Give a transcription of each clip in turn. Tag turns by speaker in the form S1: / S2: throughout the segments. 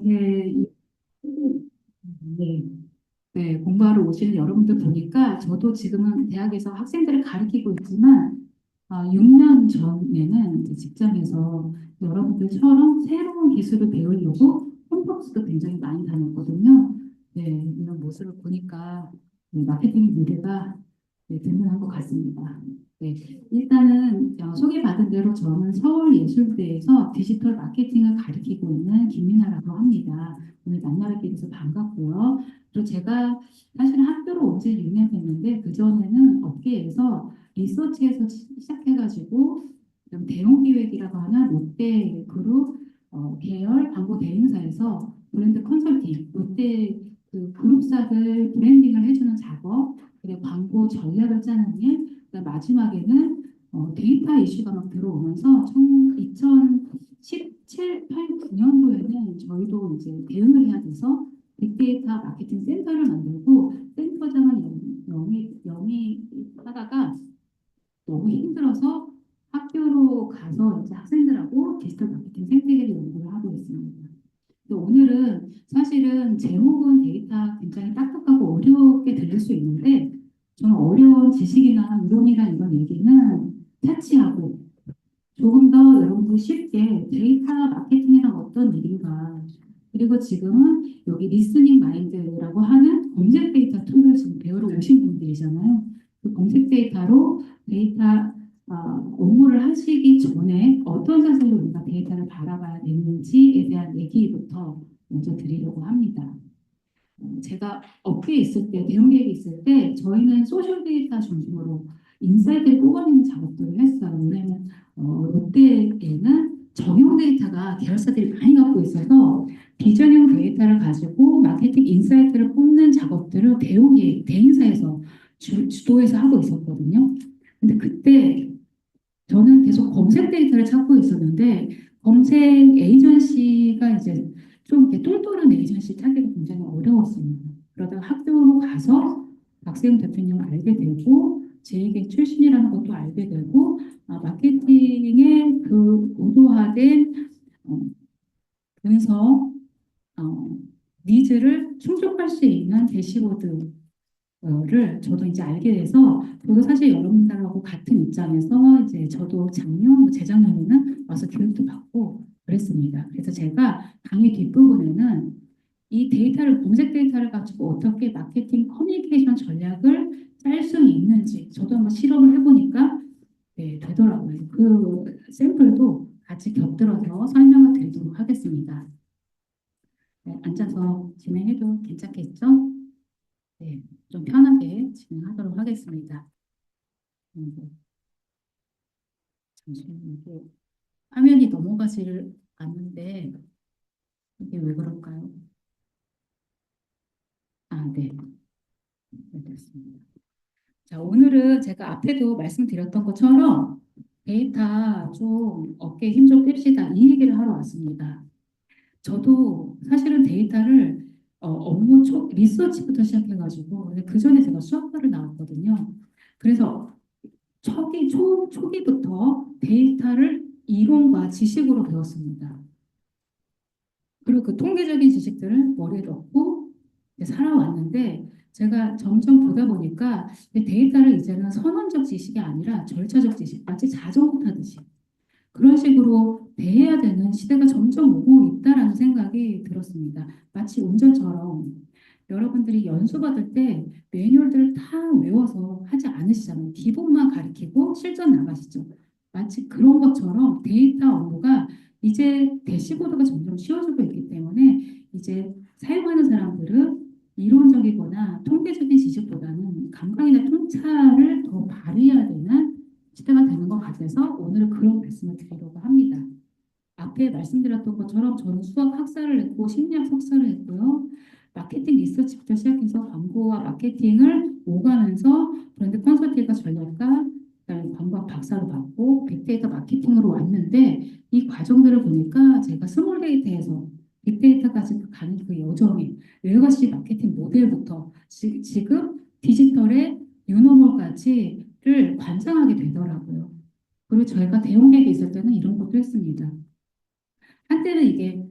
S1: 이렇게 네, 네, 공부하러 오시는 여러분들 보니까 저도 지금은 대학에서 학생들을 가르치고 있지만 6년 전에는 이제 직장에서 여러분들처럼 새로운 기술을 배우려고 홈퍼스도 굉장히 많이 다녔거든요. 네, 이런 모습을 보니까 네, 마케팅의 미래가 네, 든든한 것 같습니다. 네, 일단은 소개받은 대로 저는 서울예술대에서 디지털 마케팅을 가르치고 있는 김민아라고 합니다. 오늘 만나뵙게 돼서 반갑고요. 그리고 제가 사실은 학교로 온 지 6년 됐는데 그전에는 업계에서 리서치에서 시작해가지고 좀 대형 기획이라고 하는 롯데 그룹 계열 광고 대행사에서 브랜드 컨설팅, 롯데 그 그룹사들 브랜딩을 해주는 작업, 그리고 광고 전략을 짜는 일, 그다음 마지막에는 데이터 이슈가 막 들어오면서 2017, 8, 9년도에는 저희도 이제 대응을 해야 돼서 빅데이터 마케팅 센터를 만들고 센터장을 영위하다가 너무 힘들어서 학교로 가서 이제 학생들하고 디지털 마케팅 생태계를 연구를 하고 있습니다. 근데 오늘은 사실은 제목은 데이터 굉장히 딱딱하고 어렵게 들릴 수 있는데 저는 어려운 지식이나 이론이나 이런 얘기는 차치하고 조금 더 여러분들이 쉽게 데이터 마케팅이란 어떤 일인가 그리고 지금은 여기 리스닝 마인드라고 하는 검색 데이터 툴을 지금 배우러 오신 분들이잖아요. 그 검색 데이터로 데이터 업무를 하시기 전에 어떤 자세로 우리가 데이터를 바라봐야 되는지에 대한 얘기부터 먼저 드리려고 합니다. 제가 업계에 있을 때, 대형기획에 있을 때 저희는 소셜 데이터 중심으로 인사이트를 뽑아내는 작업들을 했어요. 왜냐하면 롯데에는 정형 데이터가 계열사들이 많이 갖고 있어서 비전형 데이터를 가지고 마케팅 인사이트를 뽑는 작업들을 대형기획, 대행사에서 주도해서 하고 있었거든요. 근데 그때 저는 계속 검색 데이터를 찾고 있었는데 검색 에이전시가 이제 좀 이렇게 똘똘한 에이전시 찾기가 굉장히 어려웠습니다. 그러다가 학교로 가서 박세웅 대표님을 알게 되고 제2계 출신이라는 것도 알게 되고 마케팅의 그 고도화된 어, 분석, 어, 니즈를 충족할 수 있는 대시보드 를 저도 이제 알게 돼서 저도 사실 여러분들하고 같은 입장에서 이제 저도 작년, 재작년에는 와서 교육도 받고 그랬습니다. 그래서 제가 강의 뒷부분에는 이 데이터를 검색 데이터를 가지고 어떻게 마케팅 커뮤니케이션 전략을 짤 수 있는지 저도 한번 실험을 해보니까 네, 되더라고요. 그 샘플도 같이 곁들여서 설명을 드리도록 하겠습니다. 네, 앉아서 진행해도 괜찮겠죠? 네, 좀 편하게 진행하도록 하겠습니다. 네, 잠시만요. 이게 화면이 넘어가지를 않는데 이게 왜 그럴까요? 네, 네, 됐습니다. 자, 오늘은 제가 앞에도 말씀드렸던 것처럼 데이터 좀 어깨에 힘 좀 뺍시다. 이 얘기를 하러 왔습니다. 저도 사실은 데이터를 업무 리서치부터 시작해가지고 근데 그 전에 제가 수학과를 나왔거든요. 그래서 초기부터 데이터를 이론과 지식으로 배웠습니다. 그리고 그 통계적인 지식들을 머리에 넣고 이제 살아왔는데 제가 점점 보다 보니까 이 데이터를 이제는 선언적 지식이 아니라 절차적 지식, 마치 자전거 타듯이 그런 식으로 대해야 되는 시대가 점점 오고 있다라는 생각이 들었습니다. 마치 운전처럼 여러분들이 연수 받을 때 매뉴얼들을 다 외워서 하지 않으시잖아요. 기본만 가리키고 실전 나가시죠. 마치 그런 것처럼 데이터 업무가 이제 대시보드가 점점 쉬워지고 있기 때문에 이제 사용하는 사람들은 이론적이거나 통계적인 지식보다는 감각이나 통찰을 더 발휘해야 되는 시대가 되는 것 같아서 오늘은 그런 말씀을 드리려고 합니다. 앞에 말씀드렸던 것처럼 저는 수학 학사를 했고 심리학 석사를 했고요. 마케팅 리서치부터 시작해서 광고와 마케팅을 오가면서 브랜드 컨설팅과 전략가, 그다음에 광고학 박사로 받고 빅데이터 마케팅으로 왔는데 이 과정들을 보니까 제가 스몰 데이터에서 빅데이터까지 가는 그 여정이 레거시 마케팅 모델부터 지금 디지털의 뉴노멀까지를 관장하게 되더라고요. 그리고 저희가 대형객에 있을 때는 이런 것도 했습니다. 한때는 이게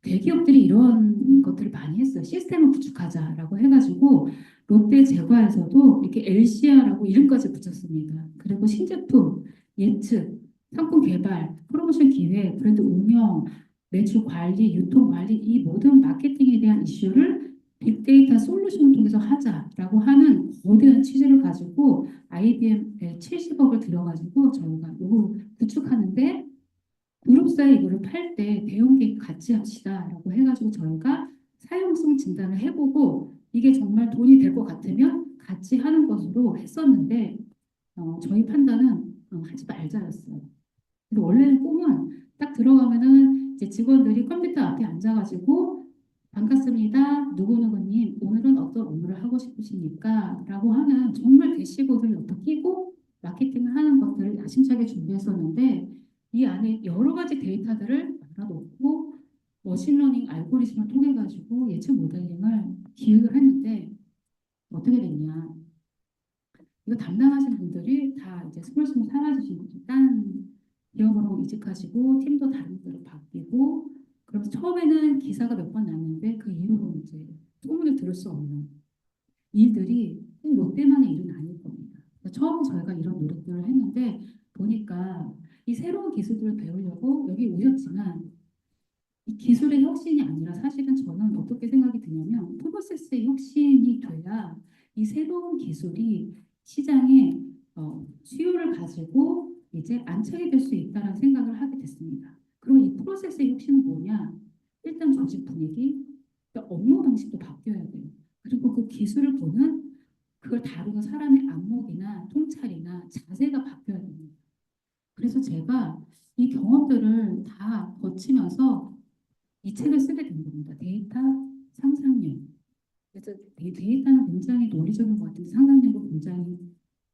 S1: 대기업들이 이런 것들을 많이 했어요. 시스템을 구축하자라고 해가지고 롯데 제과에서도 이렇게 LCR라고 이름까지 붙였습니다. 그리고 신제품 예측, 상품 개발, 프로모션 기획, 브랜드 운영, 매출 관리, 유통 관리 이 모든 마케팅에 대한 이슈를 빅데이터 솔루션을 통해서 하자라고 하는 거대한 취지를 가지고 IBM에 70억을 들여가지고 저희가 이걸 구축하는데 그룹사에 이거를 팔 때 대형계획 같이 합시다라고 해가지고 저희가 사용성 진단을 해보고 이게 정말 돈이 될 것 같으면 같이 하는 것으로 했었는데 저희 판단은 하지 말자였어요. 근데 원래는 꿈은 딱 들어가면은 이제 직원들이 컴퓨터 앞에 앉아가지고 반갑습니다. 누구누구님 오늘은 어떤 업무를 하고 싶으십니까? 라고 하는 정말 대시보드를 옆에 끼고 마케팅을 하는 것들을 야심차게 준비했었는데 이 안에 여러 가지 데이터들을 말아놓고 머신러닝 알고리즘을 통해 가지고 예측 모델링을 기획을 했는데 어떻게 됐냐? 이거 담당하신 분들이 다 이제 스물스물 사라지시고 딴 기업으로 이직하시고 팀도 다른 데로 바뀌고 그래서 처음에는 기사가 몇 번 났는데 그 이후로 이제 소문을 들을 수 없는 일들이 롯데만의 일은 아닐 겁니다. 그러니까 처음에 저희가 이런 노력들을 했는데 보니까 이 새로운 기술들을 배우려고 여기 오셨지만 이 기술의 혁신이 아니라 사실은 저는 어떻게 생각이 드냐면 프로세스의 혁신이 돼야 이 새로운 기술이 시장에 수요를 가지고 이제 안착이 될 수 있다는 생각을 하게 됐습니다. 그럼 이 프로세스의 혁신은 뭐냐? 일단 조직 분위기, 그러니까 업무 방식도 바뀌어야 돼요. 그리고 그 기술을 보는 그걸 다루는 사람의 안목이나 통찰이나 자세가 바뀌어야 됩니다. 그래서 제가 이 경험들을 다 거치면서 이 책을 쓰게 된 겁니다. 데이터 상상력. 그래서 데이터는 굉장히 논리적인 것 같은데 상상력은 굉장히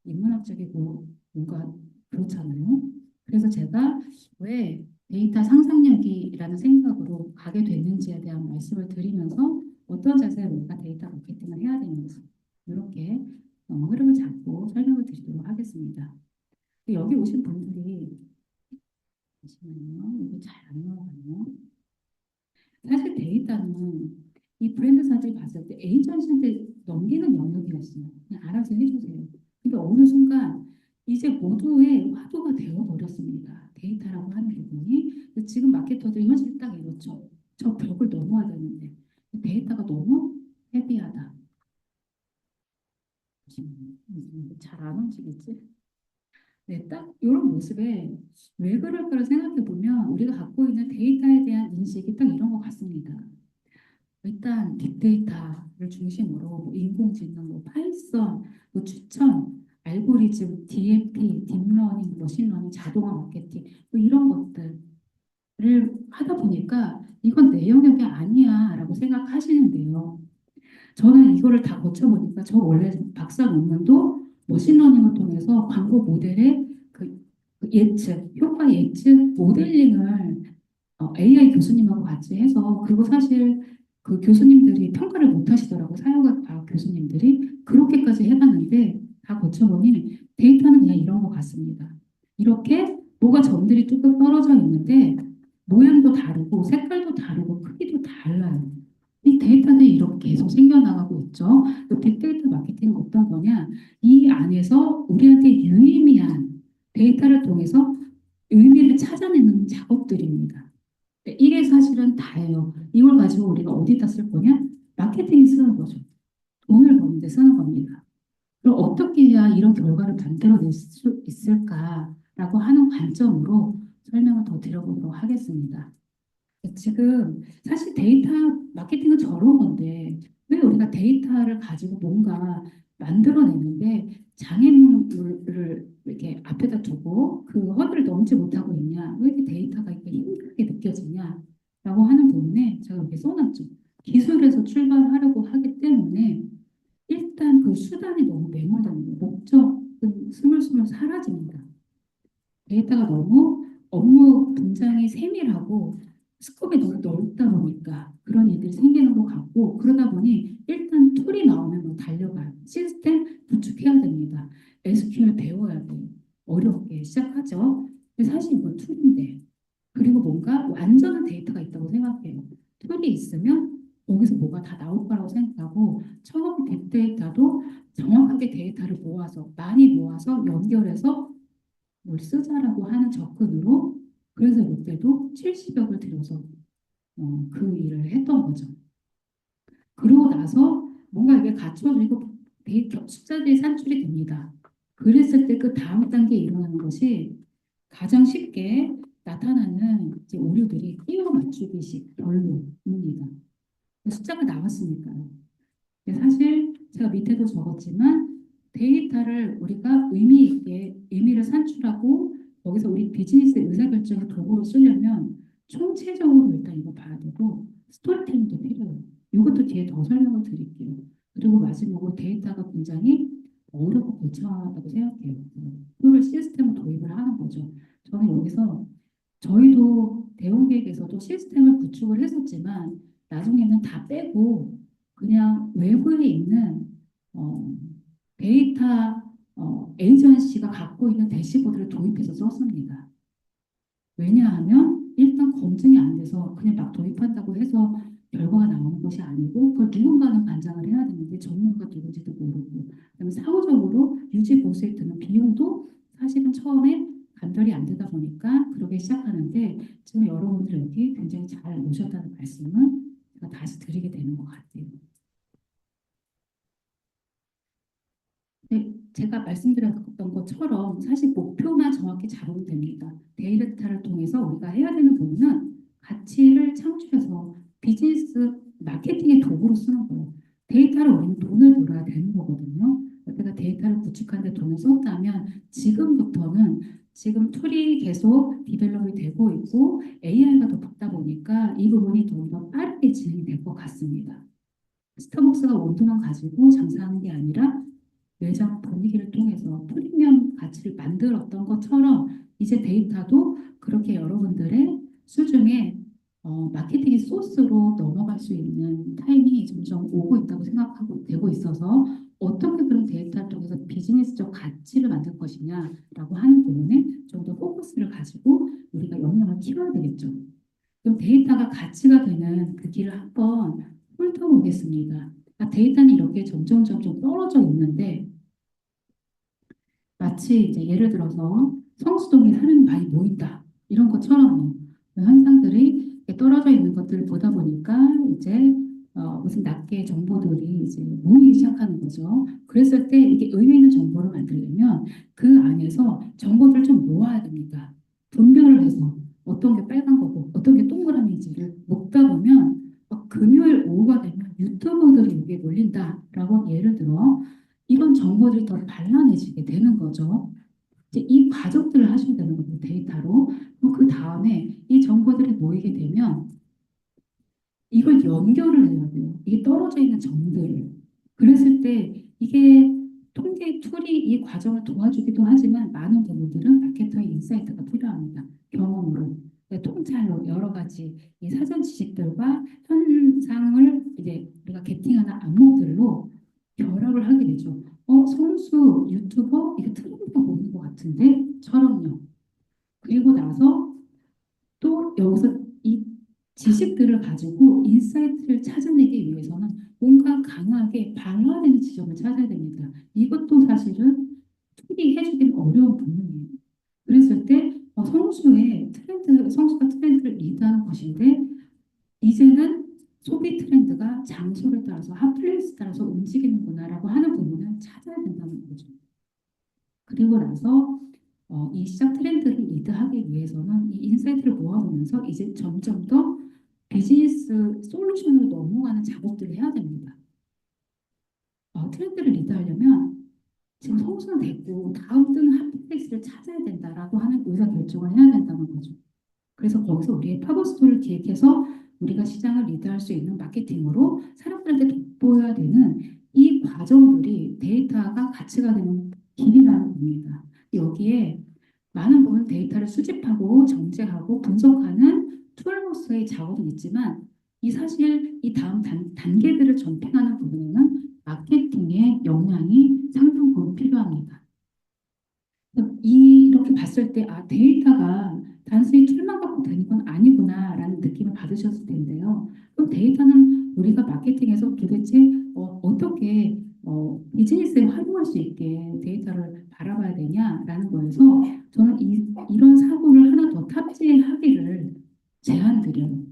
S1: 인문학적이고 뭔가 그렇잖아요. 그래서 제가 왜 데이터 상상력이라는 생각으로 가게 됐는지에 대한 말씀을 드리면서 어떤 자세로 우리가 데이터 마케팅을 해야 되는지 이렇게 흐름을 잡고 설명을 드리도록 하겠습니다. 여기 오신 분들이 잠시만요. 이거 잘 안 나와가네요. 사실 데이터는 이 브랜드사들이 봤을 때 에이전시한테 넘기는 영역이었어요. 그냥 알아서 해주세요. 근데 어느 순간 이제 모두의 화두가 되어버렸습니다. 데이터라고 하는 부분이. 근데 지금 마케터들이 현실 딱 이렇죠. 저 벽을 넘어야 되는데 데이터가 너무 헤비하다. 잘 안 움직이지? 네, 딱 이런 모습에 왜 그럴까를 생각해 보면 우리가 갖고 있는 데이터에 대한 인식이 딱 이런 것 같습니다. 일단 빅데이터를 중심으로 뭐 인공지능, 뭐 파이썬, 뭐 추천, 알고리즘, DMP, 딥러닝, 머신러닝, 자동화 마케팅 뭐 이런 것들을 하다 보니까 이건 내 영역이 아니야라고 생각하시는데요. 저는 이거를 다 거쳐보니까 저 원래 박사 논문도 머신러닝을 통해서 광고 모델의 그 예측, 효과 예측 모델링을 AI 교수님하고 같이 해서 그거 사실 그 교수님들이 평가를 못 하시더라고요. 사회과학 교수님들이 그렇게까지 해봤는데 다 거쳐보니 데이터는 그냥 이런 것 같습니다. 이렇게 뭐가 점들이 뚝뚝 떨어져 있는데 모양도 다르고 색깔도 다르고 크기도 달라요. 이 데이터는 이렇게 계속 생겨나가고 있죠. 또 빅데이터 마케팅은 어떤 거냐? 이 안에서 우리한테 유의미한 데이터를 통해서 의미를 찾아내는 작업들입니다. 네, 이게 사실은 다예요. 이걸 가지고 우리가 어디다 쓸 거냐? 마케팅에 쓰는 거죠. 돈을 버는 데 쓰는 겁니다. 그럼 어떻게 해야 이런 결과를 만들어낼 수 있을까라고 하는 관점으로 설명을 더 드려보도록 하겠습니다. 지금 사실 데이터 마케팅은 저런 건데 왜 우리가 데이터를 가지고 뭔가 만들어내는데 장애물을 이렇게 앞에다 두고 그 허들을 넘지 못하고 있냐? 왜 이렇게 데이터가 이렇게 힘들게 느껴지냐? 라고 하는 부분에 제가 여기 써놨죠. 기술에서 출발하려고 하기 때문에 일단 그 수단이 너무 매몰되는 거예요. 목적은 스물스물 사라집니다. 데이터가 너무 업무 분장이 세밀하고 스코프이 너무 넓다 보니까 그런 일들이 생기는 것 같고 그러다 보니 일단 툴이 나오면 뭐 달려가요. 시스템 구축해야 됩니다. SQL 배워야 돼요. 어렵게 시작하죠. 근데 사실 이건 툴인데 그리고 뭔가 완전한 데이터가 있다고 생각해요. 있으면 거기서 뭐가 다 나올 거라고 생각하고 처음 빅데이터도 정확하게 데이터를 모아서 많이 모아서 연결해서 뭘 쓰자라고 하는 접근으로 그래서 롯데도 70억을 들여서 그 일을 했던 거죠. 그러고 나서 뭔가 이게 갖춰지고 데이터 숫자들이 산출이 됩니다. 그랬을 때 그 다음 단계에 일어나는 것이 가장 쉽게 나타나는 이제 오류들이 끼워 맞추기식 별로입니다. 숫자가 나왔으니까요. 근데 사실 제가 밑에도 적었지만 데이터를 우리가 의미 있게 의미를 산출하고 거기서 우리 비즈니스 의사결정의 도구로 쓰려면 총체적으로 일단 이거 봐야 되고 스토리텔링도 필요해요. 이것도 뒤에 더 설명을 드릴게요. 그리고 마지막으로 데이터가 굉장히 어렵고 거창하다고 생각해요. 그걸 시스템을 도입을 하는 거죠. 저는 여기서 저희도 대우기획에서도 시스템을 구축을 했었지만 나중에는 다 빼고 그냥 외부에 있는 어, 데이터 에이전시가 갖고 있는 대시보드를 도입해서 썼습니다. 왜냐하면 일단 검증이 안 돼서 그냥 막 도입한다고 해서 결과가 나오는 것이 아니고 그걸 누군가는 관장을 해야 되는데 전문가 누군지도 모르고 그다음에 사후적으로 유지 보수에 드는 비용도 사실은 처음에 감별이 안 되다 보니까 그러기 시작하는데 지금 여러분들 여기 굉장히 잘 오셨다는 말씀을 제가 다시 드리게 되는 것 같아요. 네, 제가 말씀드렸던 것처럼 사실 목표만 정확히 잡으면 됩니다. 데이터를 통해서 우리가 해야 되는 부분은 가치를 창출해서 비즈니스 마케팅의 도구로 쓰는 거예요. 데이터를 우리는 돈을 벌어야 되는 거거든요. 내가 데이터를 구축하는 데 돈을 썼다면 지금부터는 지금 툴이 계속 디벨롭이 되고 있고 AI가 더 붙다 보니까 이 부분이 더 빠르게 진행이 될 것 같습니다. 스타벅스가 원두만 가지고 장사하는 게 아니라 매장 분위기를 통해서 프리미엄 가치를 만들었던 것처럼 이제 데이터도 그렇게 여러분들의 수중에 마케팅의 소스로 넘어갈 수 있는 타임이 점점 오고 있다고 생각하고 되고 있어서 어떻게 그런 데이터를 통해서 비즈니스적 가치를 만들 것이냐라고 하는 부분에 좀 더 포커스를 가지고 우리가 역량을 키워야 되겠죠. 그럼 데이터가 가치가 되는 그 길을 한번 훑어보겠습니다. 데이터는 이렇게 점점 떨어져 있는데 마치 이제 예를 들어서 성수동에 사람이 많이 모인다 이런 것처럼 현상들이 떨어져 있는 것들을 보다 보니까 이제 무슨 낱개 정보들이 이제 모이기 시작하는 거죠. 그랬을 때 이게 의미 있는 정보를 만들려면 그 안에서 정보들을 좀 모아야 됩니다. 분별을 해서 어떤 게 빨간 거고 어떤 게 동그라미인지를 먹다 보면 금요일 오후가 되면 유튜버들이 여기에 몰린다라고 예를 들어 이런 정보들이 더 발랄해지게 되는 거죠. 이제 이 과정들을 하셔야 되는 거예요, 데이터로. 그 다음에 이 정보들이 모이게 되면 이걸 연결을 해야 돼요. 이게 떨어져 있는 점들을. 그랬을 때 이게 통계 툴이 이 과정을 도와주기도 하지만 많은 부분들은 마케터의 인사이트가 필요합니다. 경험으로. 통찰로 여러 가지 이 사전 지식들과 현상을 이제 우리가 게팅하는 안목들로 결합을 하게 되죠. 선수, 유튜버, 이거 트렌드가 보는 것 같은데? 처럼요. 그리고 나서 또 여기서 이 지식들을 가지고 인사이트를 찾아내기 위해서는 뭔가 강하게 방어되는 지점을 찾아야 됩니다. 이것도 사실은 툴이 해주긴 어려운 부분이에요. 그랬을 때 성수가 트렌드를 리드하는 것인데 이제는 소비 트렌드가 장소를 따라서 핫플레이스 따라서 움직이는구나라고 하는 부분을 찾아야 된다는 거죠. 그리고 나서 이 시장 트렌드를 리드하기 위해서는 이 인사이트를 모아보면서 이제 점점 더 비즈니스 솔루션으로 넘어가는 작업들을 해야 됩니다. 트렌드를 리드하려면 지금 성수는 됐고 다음 뜨는 핫플레이스를 찾아야 된다라고 하는 의사결정을 해야 된다는 거죠. 그래서 거기서 우리의 팝업 스토리를 기획해서 우리가 시장을 리드할 수 있는 마케팅으로 사람들한테 돋보여야 되는 이 과정들이 데이터가 가치가 되는 길이라는 겁니다. 여기에 많은 부분 데이터를 수집하고 정제하고 분석하는 툴로서의 작업은 있지만 이 사실 이 다음 단계들을 전핑하는 부분에는 마케팅의 역량이 상당 부분 필요합니다. 이렇게 봤을 때 데이터가 단순히 툴만 갖고 되는 건 아니구나라는 느낌을 받으셨을 텐데요. 그럼 데이터는 우리가 마케팅에서 도대체 어떻게 비즈니스에 활용할 수 있게 데이터를 바라봐야 되냐라는 거에서 저는 이런 사고를 하나 더 탑재하기를 제안드려요.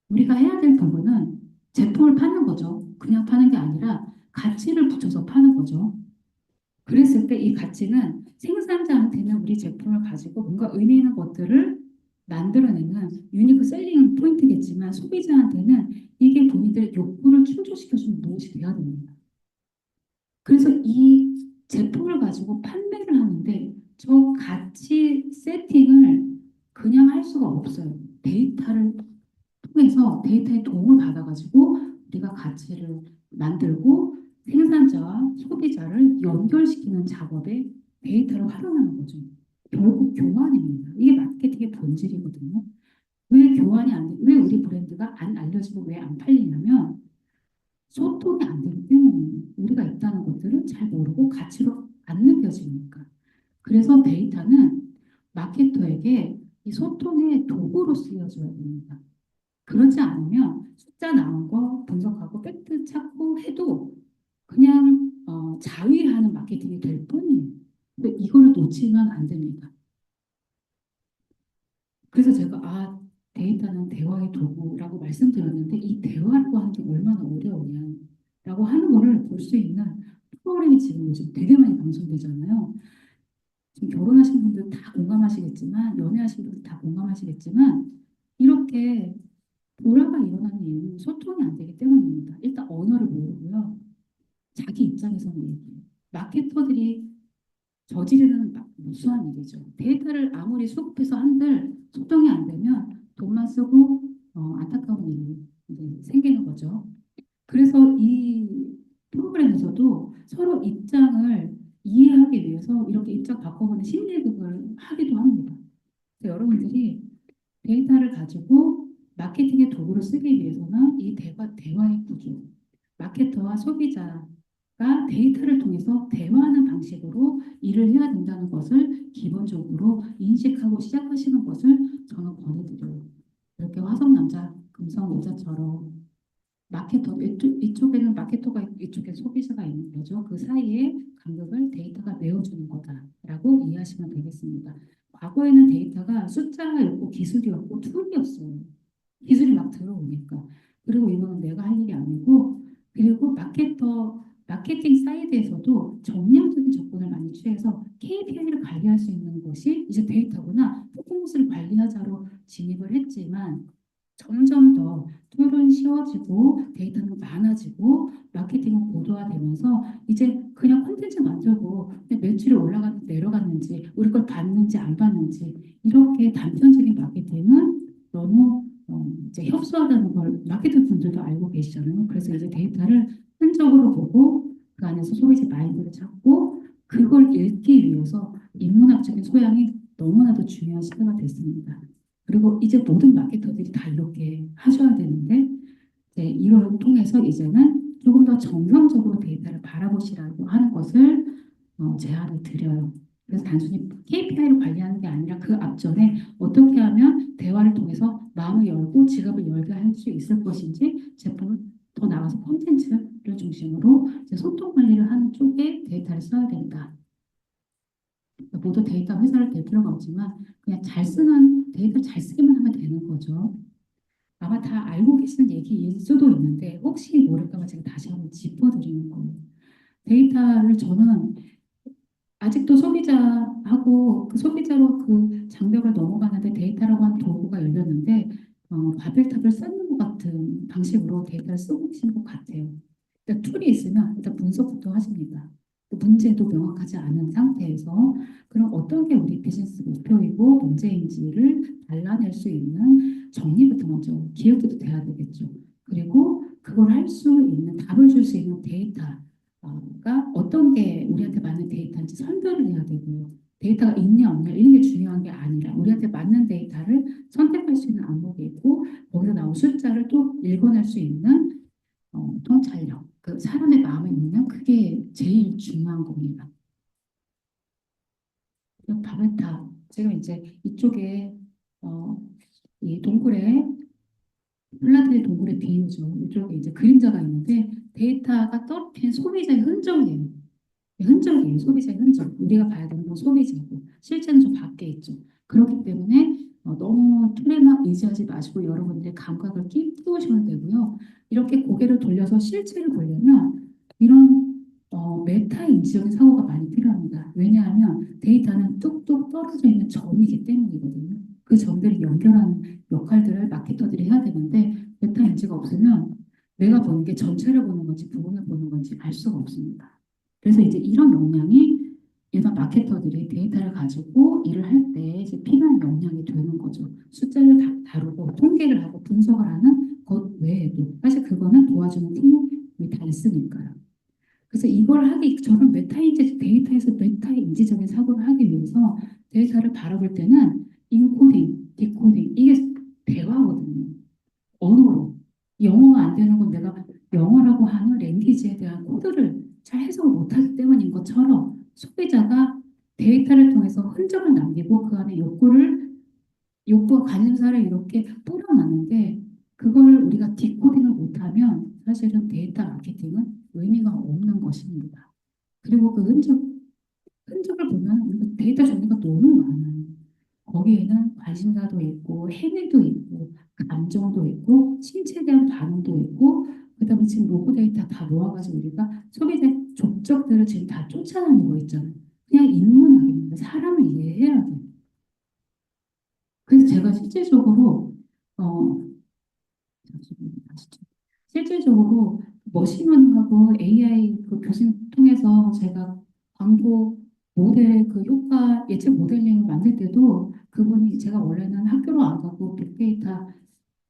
S1: 우리가 해야 될 부분은 제품을 파는 거죠. 그냥 파는 게 아니라 가치를 붙여서 파는 거죠. 그랬을 때 이 가치는 생산자한테는 우리 제품을 가지고 뭔가 의미 있는 것들을 만들어내는 유니크 셀링 포인트겠지만 소비자한테는 이게 본인들의 욕구를 충족시켜주는 무엇이 돼야 됩니다. 그래서 이 제품을 가지고 판매를 하는데 저 가치 세팅을 그냥 할 수가 없어요. 데이터를 통해서 데이터의 도움을 받아가지고 우리가 가치를 만들고 생산자와 소비자를 연결시키는 작업에 데이터를 활용하는 거죠. 결국 교환입니다. 이게 마케팅의 본질이거든요. 왜 교환이 안 돼? 왜 우리 브랜드가 안 알려지고 왜 안 팔리냐면 소통이 안 되기 때문에 우리가 있다는 것들을 잘 모르고 가치로 안 느껴지니까. 그래서 데이터는 마케터에게 이 소통의 도구로 쓰여져야 됩니다. 그렇지 않으면 숫자 나온 거 분석하고 팩트 찾고 해도 그냥 자위하는 마케팅이 될 뿐이에요. 근데 이거를 놓치면 안 됩니다. 그래서 제가 데이터는 대화의 도구라고 말씀드렸는데 이 대화라고 하는 게 얼마나 어려우냐라고 하는 거를 볼 수 있는 프로그램이 지금 요즘 되게 많이 방송되잖아요. 지금 결혼하신 분들 다 공감하시겠지만 연애하신 분들 다 공감하시겠지만 이렇게 불화가 일어나는 이유는 소통이 안 되기 때문입니다. 일단 언어를 모르고요. 자기 입장에서는 얘기해요. 마케터들이 저지르는 무수한 일이죠. 데이터를 아무리 수급해서 한들 소통이 안 되면 돈만 쓰고 안타까운 일이 이제 생기는 거죠. 그래서 이 프로그램에서도 서로 입장을 이해하기 위해서 이렇게 입장 바꿔보는 심리극을 하기도 합니다. 그래서 여러분들이 데이터를 가지고 마케팅의 도구로 쓰기 위해서는 이 대화의 구조, 마케터와 소비자가 데이터를 통해서 대화하는 방식으로 일을 해야 된다는 것을 기본적으로 인식하고 시작하시는 것을 저는 권해드려요. 이렇게 화성 남자, 금성 여자처럼 마케터, 이쪽에는 마케터가 있고 이쪽에 소비자가 있는 거죠. 그 사이에 간격을 데이터가 메워주는 거다라고 이해하시면 되겠습니다. 과거에는 데이터가 숫자였고 기술이었고 툴이었어요. 기술이 막 들어오니까. 그리고 이거는 내가 할 일이 아니고, 그리고 마케팅 사이드에서도 정량적인 접근을 많이 취해서 KPI를 관리할 수 있는 것이 이제 데이터구나, 퍼포먼스를 관리하자로 진입을 했지만, 점점 더 툴은 쉬워지고 데이터는 많아지고 마케팅은 고도화되면서 이제 그냥 콘텐츠 만들고 매출이 올라갔는지 내려갔는지 우리 걸 봤는지 안 봤는지 이렇게 단편적인 마케팅은 너무 이제 협소하다는 걸 마케팅 분들도 알고 계시잖아요. 그래서 이제 데이터를 흔적으로 보고 그 안에서 소비자 마인드를 찾고 그걸 읽기 위해서 인문학적인 소양이 너무나도 중요한 시대가 됐습니다. 그리고 이제 모든 마케터들이 다 이렇게 하셔야 되는데 이걸 통해서 이제는 조금 더 정성적으로 데이터를 바라보시라고 하는 것을 제안을 드려요. 그래서 단순히 KPI를 관리하는 게 아니라 그 앞전에 어떻게 하면 대화를 통해서 마음을 열고 지갑을 열게 할 수 있을 것인지 제품을 더 나아가서 콘텐츠를 중심으로 이제 소통 관리를 하는 쪽에 데이터를 써야 된다. 모두 데이터 회사를 될 필요가 없지만 그냥 잘 쓰는 데이터를 잘 쓰기만 하면 되는 거죠. 아마 다 알고 계시는 얘기일 수도 있는데 혹시 모를까 봐 제가 다시 한번 짚어드리는 거예요. 데이터를 저는 아직도 소비자하고 그 소비자로 그 장벽을 넘어가는데 데이터라고 하는 도구가 열렸는데 바벨탑을 쌓는 것 같은 방식으로 데이터를 쓰고 계신 것 같아요. 그러니까 툴이 있으면 일단 분석부터 하십니다. 그 문제도 명확하지 않은 상태에서 그럼 어떤 게 우리 비즈니스 목표이고 문제인지를 잘라낼 수 있는 정리부터 먼저 기획부터 돼야 되겠죠. 그리고 그걸 할 수 있는 답을 줄 수 있는 데이터가 어떤 게 우리한테 맞는 데이터인지 선별을 해야 되고요. 데이터가 있냐 없냐 이런 게 중요한 게 아니라 우리한테 맞는 데이터를 선택할 수 있는 안목이 있고 거기서 나온 숫자를 또 읽어낼 수 있는 통찰력, 그 사람의 마음에 있는 그게 제일 중요한 겁니다. 바베타 지금 이제 이쪽에 어, 이 동굴에 플라테의 동굴의 비유죠. 이쪽에 이제 그림자가 있는데 데이터가 떨어뜨린 소비자의 흔적이에요. 흔적이에요. 소비자의 흔적. 우리가 봐야 되는 건 소비자고 실제는 좀 밖에 있죠. 그렇기 때문에 너무 틀에만 의지하지 마시고 여러분들의 감각을 키우시면 되고요. 이렇게 고개를 돌려서 실체를 보려면 이런 메타 인지적인 사고가 많이 필요합니다. 왜냐하면 데이터는 뚝뚝 떨어져 있는 점이기 때문이거든요. 그 점들을 연결하는 역할들을 마케터들이 해야 되는데 메타 인지가 없으면 내가 보는 게 전체를 보는 건지 부분을 보는 건지 알 수가 없습니다. 그래서 이제 이런 역량이 일반 마케터들이 데이터를 가지고 일을 할 때 이제 필요한 역량이 되는 거죠. 숫자를 다루고 통계를 하고 분석을 하는 것 외에도 사실 그거는 도와주는 팀이 다 있으니까요. 그래서 이걸 하기 저는 메타인지 데이터에서 메타인지적인 사고를 하기 위해서 데이터를 바라볼 때는 인코딩, 디코딩 이게 대화거든요. 언어로 영어가 안 되는 건 내가 영어라고 하는 랭귀지에 대한 코드를 잘 해석을 못하기 때문인 것처럼 소비자가 데이터를 통해서 흔적을 남기고 그 안에 욕구와 관심사를 이렇게 뿌려놨는데 그걸 우리가 디코딩을 못하면 사실은 데이터 마케팅은 의미가 없는 것입니다. 그리고 그 흔적을 보면 우리가 데이터 종류가 너무 많아요. 거기에는 관심사도 있고 행위도 있고 감정도 있고 신체에 대한 반응도 있고 그다음에 지금 로그 데이터 다 모아가지고 우리가 소비자 족적들을 지금 다 쫓아다니고 있잖아요. 그냥 인문학입니다. 사람을 이해해야 돼요. 그래서 제가 실질적으로 어 잠시만요. 다시 실질적으로 머신러닝하고 AI 그 교신 통해서 제가 광고 모델 그 효과 예측 모델링을 만들 때도 그분이 제가 원래는 학교로 안 가고 빅데이터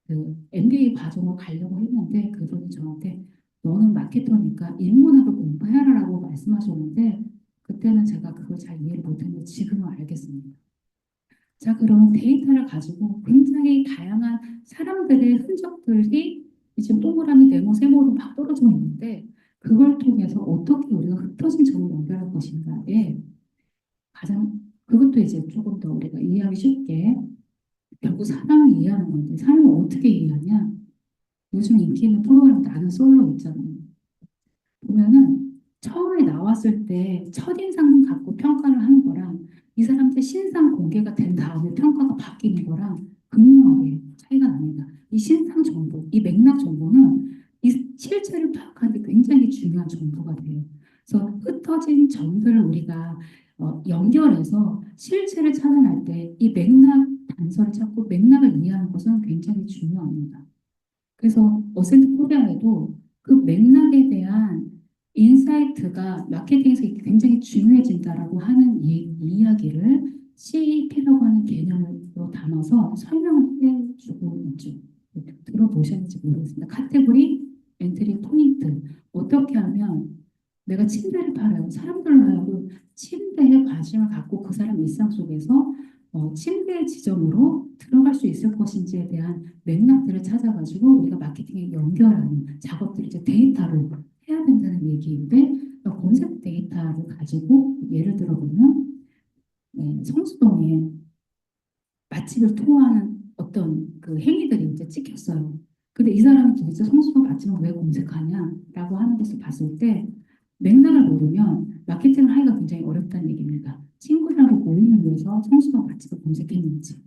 S1: 그 MBA 과정으로 가려고 했는데 그분이 저한테 너는 마케터니까 인문학을 공부해라라고 말씀하셨는데 그때는 제가 그걸 잘 이해를 못했는데 지금은 알겠습니다. 자, 그러면 데이터를 가지고 굉장히 다양한 사람들의 흔적들이 지금 동그라미, 네모, 세모로 막 떨어져 있는데 그걸 통해서 어떻게 우리가 흩어진 점을 연결할 것인가에 가장 그것도 이제 조금 더 우리가 이해하기 쉽게 결국 사람을 이해하는 건데 사람을 어떻게 이해하냐? 요즘 인기 있는 프로그램 나는 솔로 있잖아요. 보면은 처음에 나왔을 때 첫인상 갖고 평가를 하는 거랑 이 사람들 신상 공개가 된 다음에 평가가 바뀌는 거랑 극명하게 차이가 납니다. 이 신상 정보, 이 맥락 정보는 이 실체를 파악하는 데 굉장히 중요한 정보가 돼요. 그래서 흩어진 점들을 우리가 연결해서 실체를 찾아낼 때 이 맥락 단서를 찾고 맥락을 이해하는 것은 굉장히 중요합니다. 그래서 어센트 코리아에도 그 맥락에 대한 인사이트가 마케팅에서 굉장히 중요해진다라고 하는 이야기를 CEP라고 하는 개념으로 담아서 설명을 해주고 있죠. 들어보셨는지 모르겠습니다. 카테고리, 엔트리, 포인트. 어떻게 하면 내가 침대를 팔아요. 사람들로 하여금 침대에 관심을 갖고 그 사람 일상 속에서 침대 지점으로 들어갈 수 있을 것인지에 대한 맥락들을 찾아가지고 우리가 마케팅에 연결하는 작업들을 이제 데이터로 해야 된다는 얘기인데 검색 데이터를 가지고 예를 들어보면 성수동에 맛집을 투어하는 어떤 그 행위들이 이제 찍혔어요. 근데 이 사람이 도대체 성수동 맛집을 왜 검색하냐라고 하는 것을 봤을 때 맥락을 모르면 마케팅을 하기가 굉장히 어렵다는 얘기입니다. 친구들하고 모임을 위해서 성수동 맛집을 검색했는지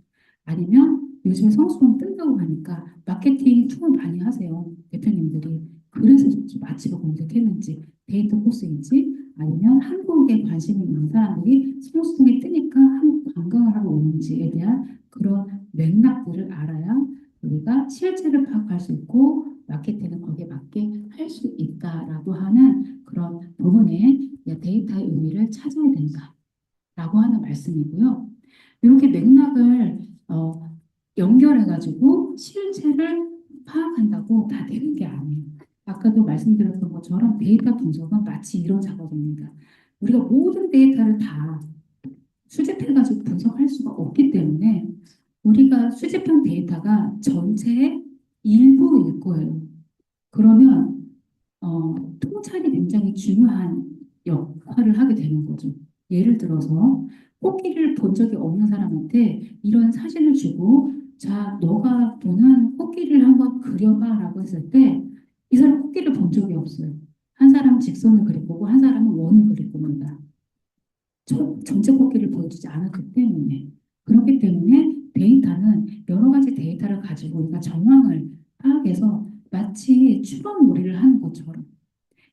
S1: 아니면 요즘에 성수동 뜬다고 하니까 마케팅 투어 많이 하세요. 대표님들이. 그래서 맛집을 검색했는지 데이터 코스인지 아니면 한국에 관심이 있는 사람들이 성수동에 뜨니까 한국 관광을 하러 오는지에 대한 그런 맥락들을 알아야 우리가 실체를 파악할 수 있고 마케팅을 거기에 맞게 할 수 있다라고 하는 그런 부분에 데이터의 의미를 찾아야 된다라고 하는 말씀이고요. 이렇게 맥락을 연결해가지고 실체를 파악한다고 다 되는 게 아니에요. 아까도 말씀드렸던 것처럼 데이터 분석은 마치 이런 작업입니다. 우리가 모든 데이터를 다 수집해가지고 분석할 수가 없기 때문에 우리가 수집한 데이터가 전체의 일부일 거예요. 그러면 통찰이 굉장히 중요한 역할을 하게 되는 거죠. 예를 들어서 코끼리를 본 적이 없는 사람한테 이런 사진을 주고 자, 너가 보는 코끼리를 한번 그려봐라고 했을 때 이 사람 코끼리를 본 적이 없어요. 한 사람은 직선을 그릴 거고 한 사람은 원을 그릴 겁니다. 전체 코끼리를 보여주지 않았기 때문에 그렇기 때문에 데이터는 여러 가지 데이터를 가지고 우리가 정황을 파악해서 마치 추론놀이를 하는 것처럼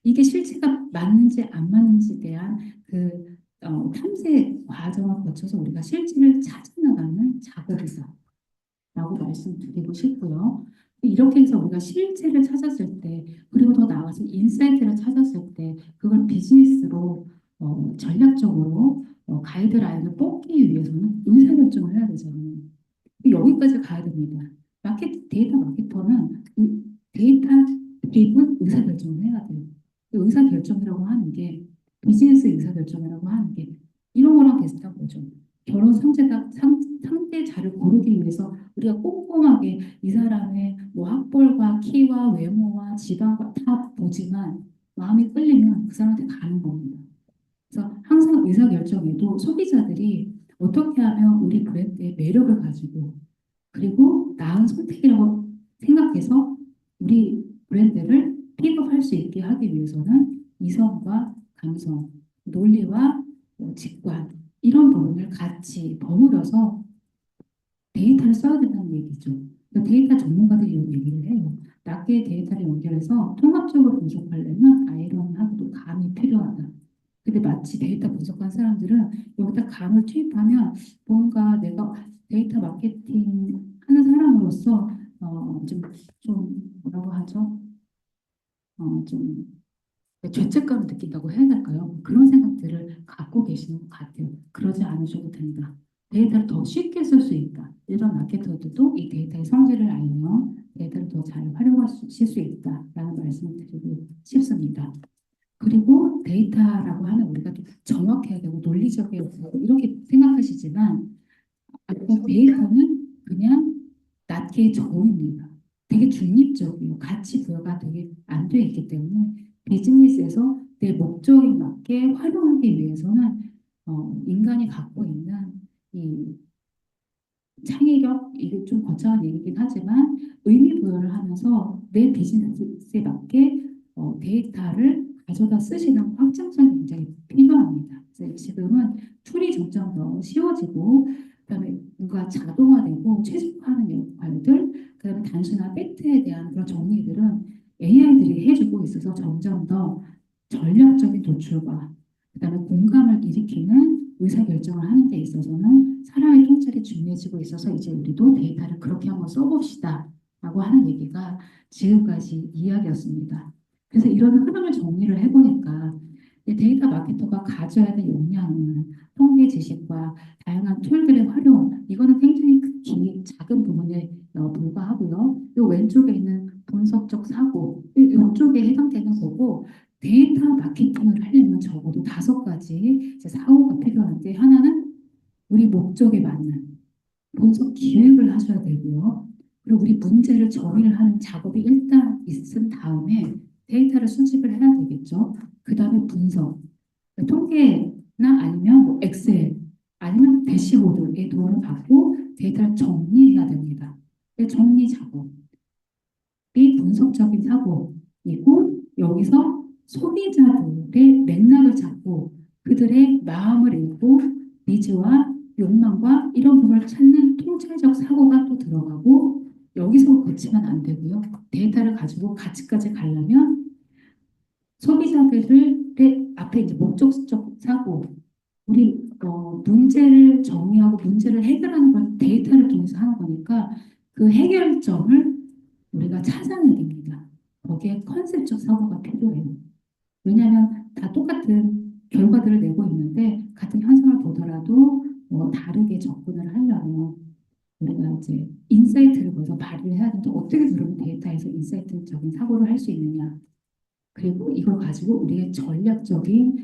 S1: 이게 실체가 맞는지 안 맞는지에 대한 그 탐색 과정을 거쳐서 우리가 실체를 찾아나가는 작업이다라고 말씀드리고 싶고요. 이렇게 해서 우리가 실체를 찾았을 때 그리고 더 나아가서 인사이트를 찾았을 때 그걸 비즈니스로 전략적으로 가이드라인을 뽑기 위해서는 의사결정을 해야 되잖아요. 여기까지 가야 됩니다. 데이터 마케터는 데이터 드리븐 의사결정을 해야 돼요. 그 의사결정이라고 하는 게 비즈니스 의사결정이라고 하는 게 이런 거랑 비슷한 거죠. 결혼 상대자를 고르기 위해서 우리가 꼼꼼하게 이 사람의 뭐 학벌과 키와 외모와 지방과 다 보지만 마음이 끌리면 그 사람한테 가는 겁니다. 그래서 항상 의사결정에도 소비자들이 어떻게 하면 우리 브랜드의 매력을 가지고 그리고 나은 선택이라고 생각해서 우리 브랜드를 픽업할 수 있게 하기 위해서는 이성과 감성, 논리와 직관 이런 부분을 같이 버무려서 데이터를 써야 된다는 얘기죠. 그러니까 데이터 전문가들이 이런 얘기를 해요. 낱개의 데이터를 연결해서 통합적으로 분석하려면 아이론하고도 감이 필요하다. 근데 마치 데이터 분석한 사람들은 여기다 감을 투입하면 뭔가 내가 데이터 마케팅 하는 사람으로서 좀 뭐라고 하죠? 좀 죄책감을 느낀다고 해야 될까요? 그런 생각들을 갖고 계시는 것 같아요. 그러지 않으셔도 됩니다. 데이터를 더 쉽게 쓸 수 있다. 일반 마케터들도 이 데이터의 성질을 알면 데이터를 더 잘 활용하실 수 있다라는 말씀을 드리고 싶습니다. 그리고 데이터라고 하면 우리가 또 정확해야 되고 논리적이어야 되고 이렇게 생각하시지만 데이터는 그냥 낱개의 정보입니다. 되게 중립적이고 가치 부여가 되게 안 돼 있기 때문에 비즈니스에서 내 목적에 맞게 활용하기 위해서는 인간이 갖고 있는 이 창의력, 이게 좀 거창한 얘기긴 하지만 의미 부여를 하면서 내 비즈니스에 맞게 데이터를 가져다 쓰시는 확장성이 굉장히 필요합니다. 그래서 지금은 툴이 점점 더 쉬워지고 그다음에 뭔가 자동화되고 최적화하는 역할들, 그다음에 단순한 팩트에 대한 그런 정리들은 AI들이 해주고 있어서 점점 더 전략적인 도출과 그다음에 공감을 일으키는 의사결정을 하는 데 있어서는 사람의 통찰이 중요해지고 있어서 이제 우리도 데이터를 그렇게 한번 써봅시다 라고 하는 얘기가 지금까지 이야기였습니다. 그래서 이런 흐름을 정리를 해보니까 이 데이터 마케터가 가져야 할 역량은 통계 지식과 다양한 툴들의 활용, 이거는 굉장히 극히 작은 부분에 불과하고요. 이 왼쪽에 있는 분석적 사고, 이쪽에 해당되는 거고 데이터 마케팅을 하려면 적어도 5가지 이제 사고가 필요한데 하나는 우리 목적에 맞는 분석 기획을 하셔야 되고요. 그리고 우리 문제를 정의를 하는 작업이 일단 있은 다음에 데이터를 수집을 해야 되겠죠. 그 다음에 분석, 통계나 아니면 뭐 엑셀 아니면 대시보드의 도움을 받고 데이터를 정리해야 됩니다. 정리 작업. 비분석적인 사고이고 여기서 소비자들의 맥락을 잡고 그들의 마음을 읽고 니즈와 욕망과 이런 부분을 찾는 통찰적 사고가 또 들어가고 여기서 그치면 안 되고요. 데이터를 가지고 가치까지 가려면 소비자들의 앞에 이제 목적적 사고 우리 문제를 정리하고 문제를 해결하는 걸 데이터를 통해서 하는 거니까 그 해결점을 우리가 찾아내립니다. 거기에 컨셉적 사고가 필요해요. 왜냐하면 다 똑같은 결과들을 내고 있는데 같은 현상을 보더라도 다르게 접근을 하려면 우리가 이제 인사이트를 거기서 발휘를 해야 되는데 어떻게 그런 데이터에서 인사이트적인 사고를 할 수 있느냐. 그리고 이걸 가지고 우리의 전략적인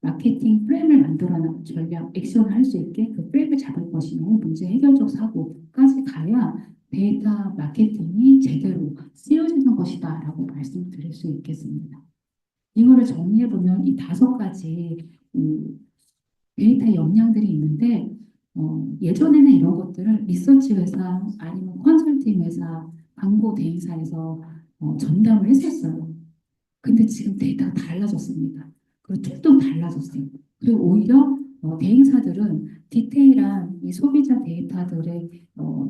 S1: 마케팅 프레임을 만들어내는 전략, 액션을 할 수 있게 그 프레임을 잡을 것이며 문제 해결적 사고까지 가야 데이터 마케팅이 제대로 쓰여지는 것이다라고 말씀드릴 수 있겠습니다. 이거를 정리해보면 이 5가지 데이터 역량들이 있는데 예전에는 이런 것들을 리서치 회사 아니면 컨설팅 회사, 광고 대행사에서 전담을 했었어요. 근데 지금 데이터가 달라졌습니다. 그리고 툴도 달라졌어요. 그리고 오히려 대행사들은 디테일한 이 소비자 데이터들의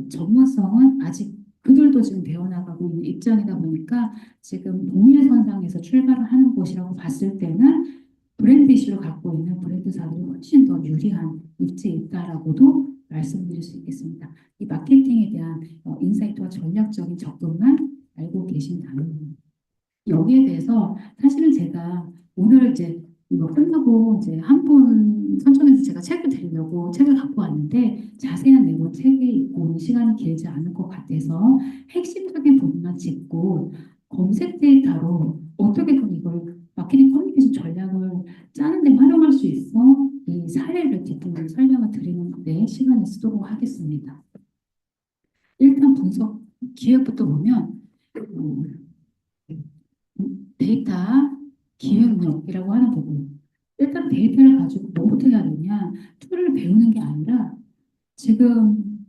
S1: 전문성은 아직 그들도 지금 배워나가고 있는 입장이다 보니까 지금 동일선상에서 출발을 하는 곳이라고 봤을 때는 브랜드 이슈를 갖고 있는 브랜드사들이 훨씬 더 유리한 입지에 있다라고도 말씀드릴 수 있겠습니다. 이 마케팅에 대한 인사이트와 전략적인 접근만 알고 계신다면 여기에 대해서 사실은 제가 오늘 이제 이거 끝나고 이제 한 분 선정해서 제가 책을 드리려고 책을 갖고 왔는데 자세한 내용 책이 있고 시간이 길지 않을 것 같아서 핵심적인 부분만 짚고 검색 데이터로 어떻게 그럼 이걸 마케팅 커뮤니케이션 전략을 짜는 데 활용할 수 있어 이 사례를 뒷부분 설명을 드리는 데 시간을 쓰도록 하겠습니다. 일단 분석 기획부터 보면 데이터 기획력이라고 하는 부분. 일단 데이터를 가지고 뭐부터 해야 되냐? 툴을 배우는 게 아니라 지금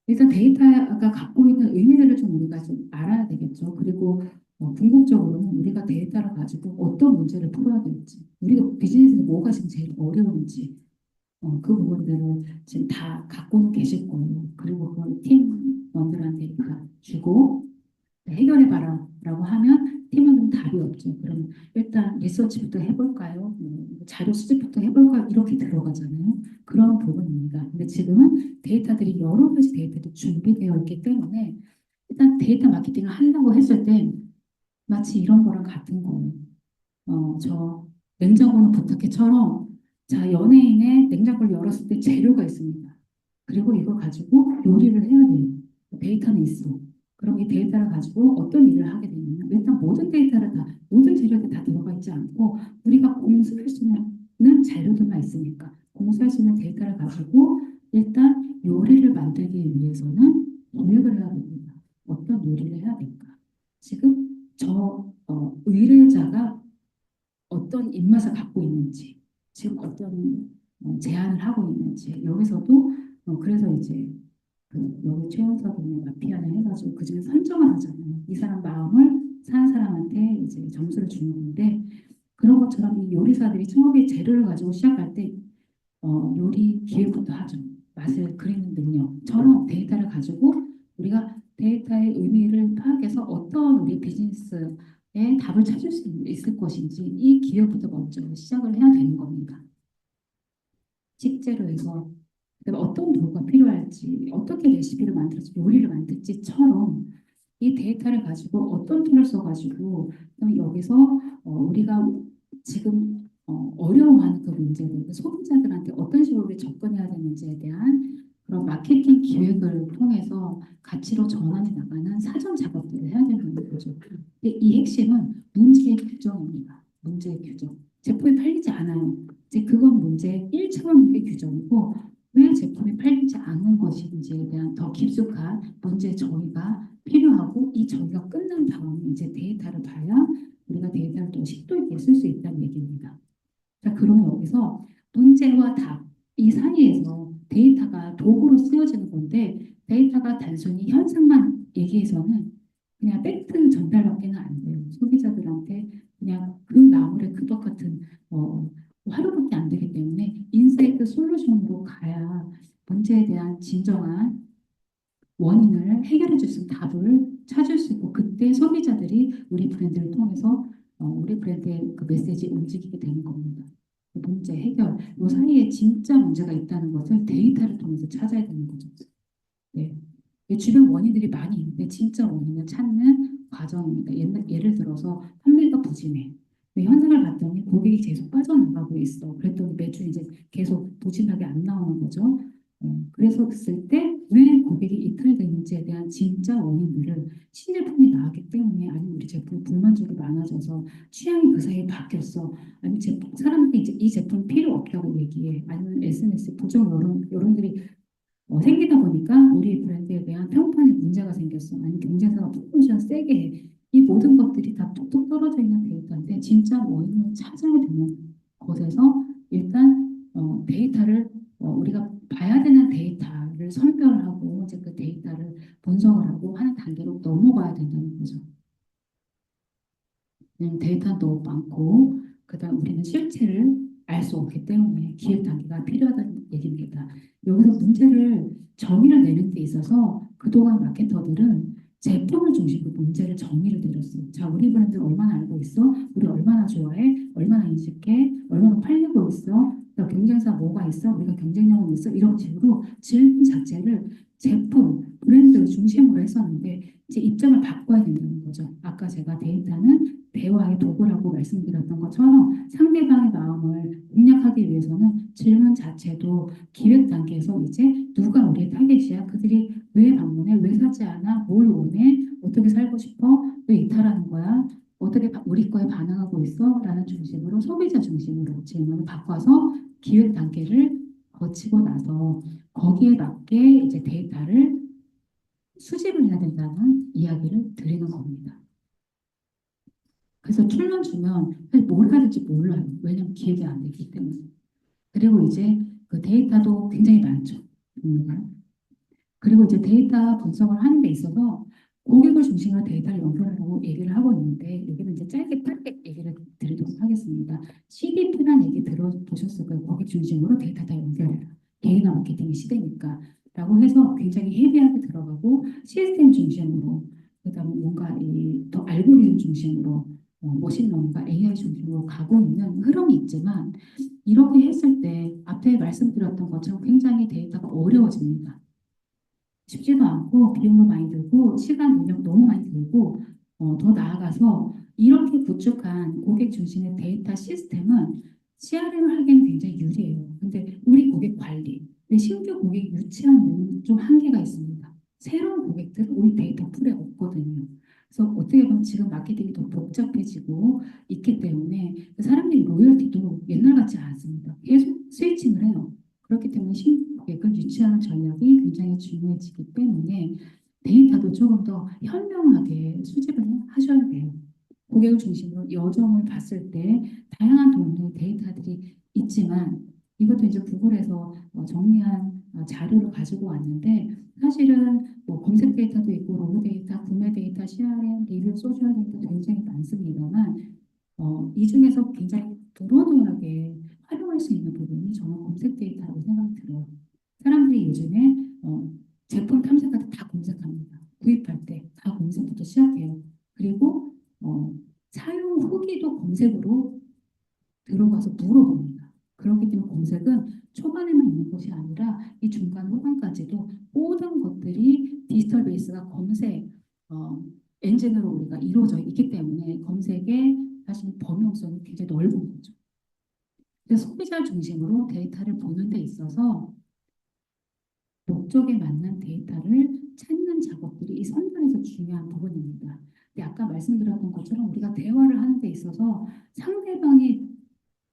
S1: 일단 데이터가 갖고 있는 의미들을 좀 우리가 좀 알아야 되겠죠. 그리고 궁극적으로는 우리가 데이터를 가지고 어떤 문제를 풀어야 될지, 우리가 비즈니스에 뭐가 지금 제일 어려운지, 그 부분들을 지금 다 갖고는 계실 거예요. 그리고 그걸 팀원들한테 다 주고 해결해봐라 라고 하면 팀원들은 답이 없죠. 그럼 일단 리서치부터 해볼까요? 자료 수집부터 해볼까요? 이렇게 들어가잖아요. 그런 부분입니다. 근데 지금은 데이터들이 여러 가지 데이터들이 준비되어 있기 때문에 일단 데이터 마케팅을 한다고 했을 때 마치 이런 거랑 같은 거예요. 저 냉장고는 부탁해처럼 자, 연예인의 냉장고를 열었을 때 재료가 있습니다. 그리고 이걸 가지고 요리를 해야 돼요. 데이터는 있어. 그럼 이 데이터를 가지고 어떤 일을 하게 되냐면 일단 모든 데이터를 다 모든 재료들이 다 들어가 있지 않고 우리가 공수할 수 있는 재료들만 있으니까 공수할 수 있는 데이터를 가지고 일단 요리를 만들기 위해서는 검역을 해야 됩니다. 어떤 요리를 해야 될까? 지금 의뢰자가 어떤 입맛을 갖고 있는지, 지금 어떤 제안을 하고 있는지, 여기서도 그래서 이제 여기 최연석이냐 마피아냐 해가지고 그중에 선정을 하잖아요. 이 사람 마음을 사는 사람한테 이제 점수를 주는 건데 그런 것처럼 이 요리사들이 처음에 재료를 가지고 시작할 때 요리 기획부터 하죠. 맛을 그리는 능력처럼 데이터를 가지고 우리가 데이터의 의미를 파악해서 어떤 우리 비즈니스의 답을 찾을 수 있을 것인지 이 기획부터 먼저 시작을 해야 되는 겁니다. 식재로 해서 그다음에 어떤 도구가 필요할지 어떻게 레시피를 만들어서 요리를 만들지처럼 이 데이터를 가지고 어떤 툴을 써가지고 그다음에 여기서 우리가 지금 어려워하는 그 문제들, 그 소비자들한테 어떤 식으로 우리 접근해야 되는지에 대한 그런 마케팅 기획을 통해서 가치로 전환해 나가는 사전 작업들을 해야 된다는 거죠. 근데 이 핵심은 문제의 규정입니다. 문제의 규정. 제품이 팔리지 않아요. 이제 그건 문제 1차원의 규정이고 왜 제품이 팔리지 않는 것인지에 대한 더 깊숙한 문제 정의가 필요하고 이 정의가 끝난 다음에 이제 데이터를 봐야 우리가 데이터를 또 심도 있게 쓸 수 있다는 얘기입니다. 자, 그러면 여기서 문제와 답, 이 사이에서 데이터가 도구로 쓰여지는 건데 데이터가 단순히 현상만 얘기해서는 그냥 팩트 전달밖에는 안 돼요. 소비자들한테 그냥 그 나물의 그것 같은 하루밖에 안 되기 때문에 인사이트 솔루션으로 가야 문제에 대한 진정한 원인을 해결해 줄 수 있는 답을 찾을 수 있고 그때 소비자들이 우리 브랜드를 통해서 우리 브랜드의 그 메시지 움직이게 되는 겁니다. 문제 해결, 이 사이에 진짜 문제가 있다는 것을 데이터를 통해서 찾아야 되는 거죠. 네. 주변 원인들이 많이 있는데 진짜 원인을 찾는 과정입니다. 예를 들어서 판매가 부진해. 현상을 봤더니 고객이 계속 빠져나가고 있어. 그랬더니 매출 이제 계속 부진하게 안 나오는 거죠. 그래서 그랬을 때 왜 고객이 이탈되는지에 대한 진짜 원인들을 신제품이 나왔기 때문에 아니면 우리 제품 불만족이 많아져서 취향이 그 사이에 바뀌었어. 아니면 사람들이 이제 이 제품 필요 없다고 얘기해. 아니면 SNS 부정 여론들이 생기다 보니까 우리 브랜드에 대한 평판에 문제가 생겼어. 아니면 경쟁사가 프로모션 세게 해. 이 모든 것들이 다 뚝뚝 떨어져 있는 데이터인데 진짜 원인을 찾아야 되는 곳에서 일단 데이터를 우리가 봐야 되는 데이터를 선별하고 이제 그 데이터를 분석을 하고 하는 단계로 넘어가야 된다는 거죠. 데이터는 너무 많고 그다음 우리는 실체를 알 수 없기 때문에 기획 단계가 필요하다는 얘기입니다. 여기서 문제를 정의를 내는 데 있어서 그동안 마케터들은 제품을 중심으로 문제를 정의를 내렸어요. 자, 우리 브랜드 얼마나 알고 있어? 우리 얼마나 좋아해? 얼마나 인식해? 얼마나 팔리고 있어? 또 경쟁사 뭐가 있어? 우리가 경쟁력은 있어? 이런 식으로 질문 자체를 제품, 브랜드 중심으로 했었는데 이제 입장을 바꿔야 된다는 거죠. 아까 제가 데이터는 대화의 도구라고 말씀드렸던 것처럼 상대방의 마음을 공략하기 위해서는 질문 자체도 기획 단계에서 이제 누가 우리의 타겟이야? 그들이 왜 방문해? 왜 사지 않아? 뭘 원해? 어떻게 살고 싶어? 왜 이탈하는 거야? 어떻게 우리 거에 반응하고 있어? 라는 중심으로 소비자 중심으로 질문을 바꿔서 기획 단계를 거치고 나서 거기에 맞게 이제 데이터를 수집을 해야 된다는 이야기를 드리는 겁니다. 그래서 툴만 주면 사실 뭘 해야 될지 몰라요. 왜냐면 기획이 안 되기 때문에. 그리고 이제 그 데이터도 굉장히 많죠. 그리고 이제 데이터 분석을 하는 데 있어서 고객을 중심으로 데이터를 연결하라고 얘기를 하고 있는데 여기는 이제 짧게 빠르게 얘기를 드리도록 하겠습니다. CDP라는 얘기 들어보셨을 거예요. 고객 중심으로 데이터 다 연결해라. 개인화 마케팅의 시대니까 라고 해서 굉장히 헤비하게 들어가고 시스템 중심으로 그다음에 뭔가 더 알고리즘 중심으로 머신러닝과 AI 중심으로 가고 있는 흐름이 있지만 이렇게 했을 때 앞에 말씀드렸던 것처럼 굉장히 데이터가 어려워집니다. 쉽지도 않고 비용도 많이 들고 시간, 능력 너무 많이 들고 더 나아가서 이렇게 구축한 고객 중심의 데이터 시스템은 CRM을 하기에는 굉장히 유리해요. 근데 우리 고객 관리, 근데 신규 고객 유치하는 좀 한계가 있습니다. 새로운 고객들은 우리 데이터 풀에 없거든요. 그래서 어떻게 보면 지금 마케팅이 더 복잡해지고 있기 때문에 사람들이 로열티도 옛날 같지 않습니다. 계속 스위칭을 해요. 그렇기 때문에 신고객을 유치하는 전략이 굉장히 중요해지기 때문에 데이터도 조금 더 현명하게 수집을 하셔야 돼요. 고객을 중심으로 여정을 봤을 때 다양한 동료의 데이터들이 있지만 이것도 이제 구글에서 정리한 자료를 가지고 왔는데 사실은 뭐 검색 데이터도 있고 로그 데이터, 구매 데이터, CRM, 리뷰, 소셜 데이터 굉장히 많습니다만 이 중에서 굉장히 브로드하게 활용할 수 있는 부분이 저는 검색 데이터라고 생각이 들어요. 사람들이 요즘에 제품 탐색할 때 다 검색합니다. 구입할 때 다 검색부터 시작해요. 그리고 사용 후기도 검색으로 들어가서 물어봅니다. 그렇기 때문에 검색은 초반에만 있는 것이 아니라 이 중간 후반까지도 모든 것들이 디지털 베이스가 검색 엔진으로 우리가 이루어져 있기 때문에 검색의 사실 범용성이 굉장히 넓은 거죠. 그래서 소비자 중심으로 데이터를 보는 데 있어서 목적에 맞는 데이터를 찾는 작업들이 이 선반에서 중요한 부분입니다. 근데 아까 말씀드렸던 것처럼 우리가 대화를 하는 데 있어서 상대방의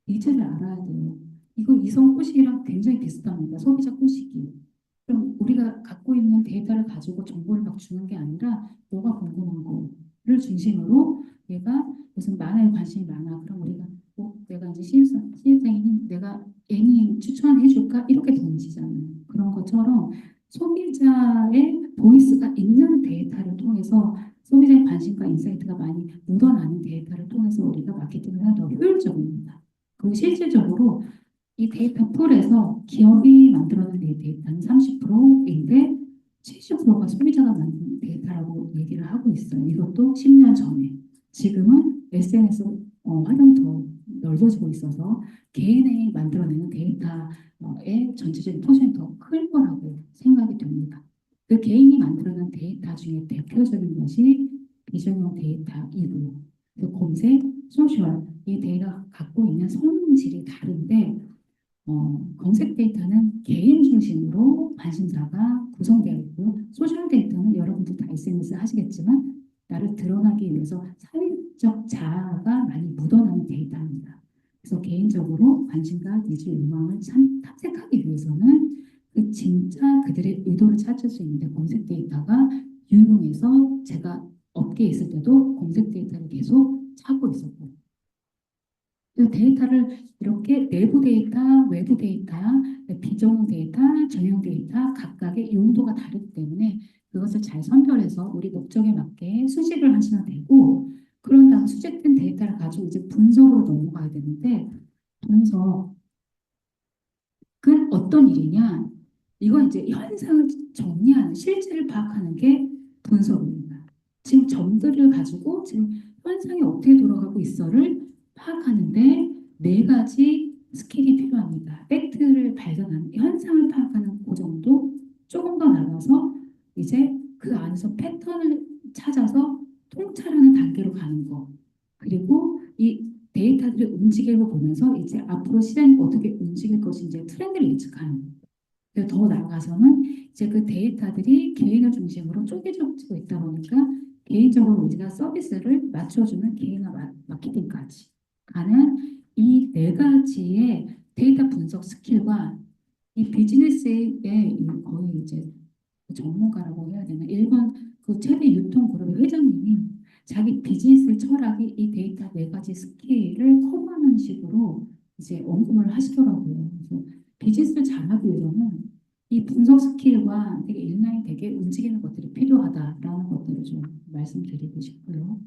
S1: 니즈를 알아야 돼요. 이거 이성 꼬시기랑 굉장히 비슷합니다. 소비자 꼬시기. 그럼 우리가 갖고 있는 데이터를 가지고 정보를 막 주는 게 아니라 뭐가 궁금한 거를 중심으로 얘가 무슨 만화에 관심이 많아. 그럼 우리가 내가 이제 신입사원이 내가 애니 추천해 줄까? 이렇게 던지잖아요. 그런 것처럼 소비자의 보이스가 있는 데이터를 통해서 소비자의 관심과 인사이트가 많이 묻어나는 데이터를 통해서 우리가 마케팅을 하면 더 효율적입니다. 그리고 실질적으로 이 데이터 풀에서 기업이 만들어낸 데이터는 30%인데 70%가 소비자가 만든 데이터라고 얘기를 하고 있어요. 이것도 10년 전에. 지금은 SNS 활용이 더 넓어지고 있어서 개인이 만들어내는 데이터의 전체적인 포션이 더 클 거라고 생각이 됩니다. 그 개인이 만들어낸 데이터 중에 대표적인 것이 비전용 데이터이고요. 그 검색, 소셜, 이 데이터가 갖고 있는 성질이 다른데 검색 데이터는 개인 중심으로 관심사가 구성되어 있고요. 소셜 데이터는 여러분들 다 SNS 하시겠지만 나를 드러나기 위해서 사회적 자아가 많이 묻어나는 데이터입니다. 그래서 개인적으로 관심과 니즈, 욕망을 탐색하기 위해서는 그 진짜 그들의 의도를 찾을 수 있는데 검색 데이터가 유용해서 제가 업계에 있을 때도 검색 데이터를 계속 찾고 있었고 데이터를 이렇게 내부 데이터, 외부 데이터, 비정형 데이터, 전용 데이터 각각의 용도가 다르기 때문에 그것을 잘 선별해서 우리 목적에 맞게 수집을 하시면 되고 그런 다음 수집된 데이터를 가지고 이제 분석으로 넘어가야 되는데 분석은 어떤 일이냐? 이건 이제 현상을 정리하는 실제를 파악하는 게 분석입니다. 지금 점들을 가지고 지금 현상이 어떻게 돌아가고 있어를 파악하는데 네 가지 스킬이 필요합니다. 팩트를 발견하는 현상을 파악하는 그 정도 조금 더 나가서 이제 그 안에서 패턴을 찾아서 통찰하는 단계로 가는 거. 그리고 이 데이터들의 움직임을 보면서 이제 앞으로 시장이 어떻게 움직일 것인지 트렌드를 예측하는 거. 그리고 더 나아가서는 이제 그 데이터들이 개인을 중심으로 쪼개져지고 있다 보니까 개인적으로 우리가 서비스를 맞춰주는 개인화 마케팅까지 가는 이 네 가지의 데이터 분석 스킬과 이 비즈니스의 거의 이제 전문가라고 해야 되나 일본 그 최대 유통그룹 회장님이 자기 비즈니스 철학이 이 데이터 네 가지 스킬을 커버하는 식으로 이제 언급을 하시더라고요. 그래서 비즈니스를 잘하기 위해서는 이 분석 스킬과 되게 인라인 되게 움직이는 것들이 필요하다라는 것들을 좀 말씀드리고 싶고요.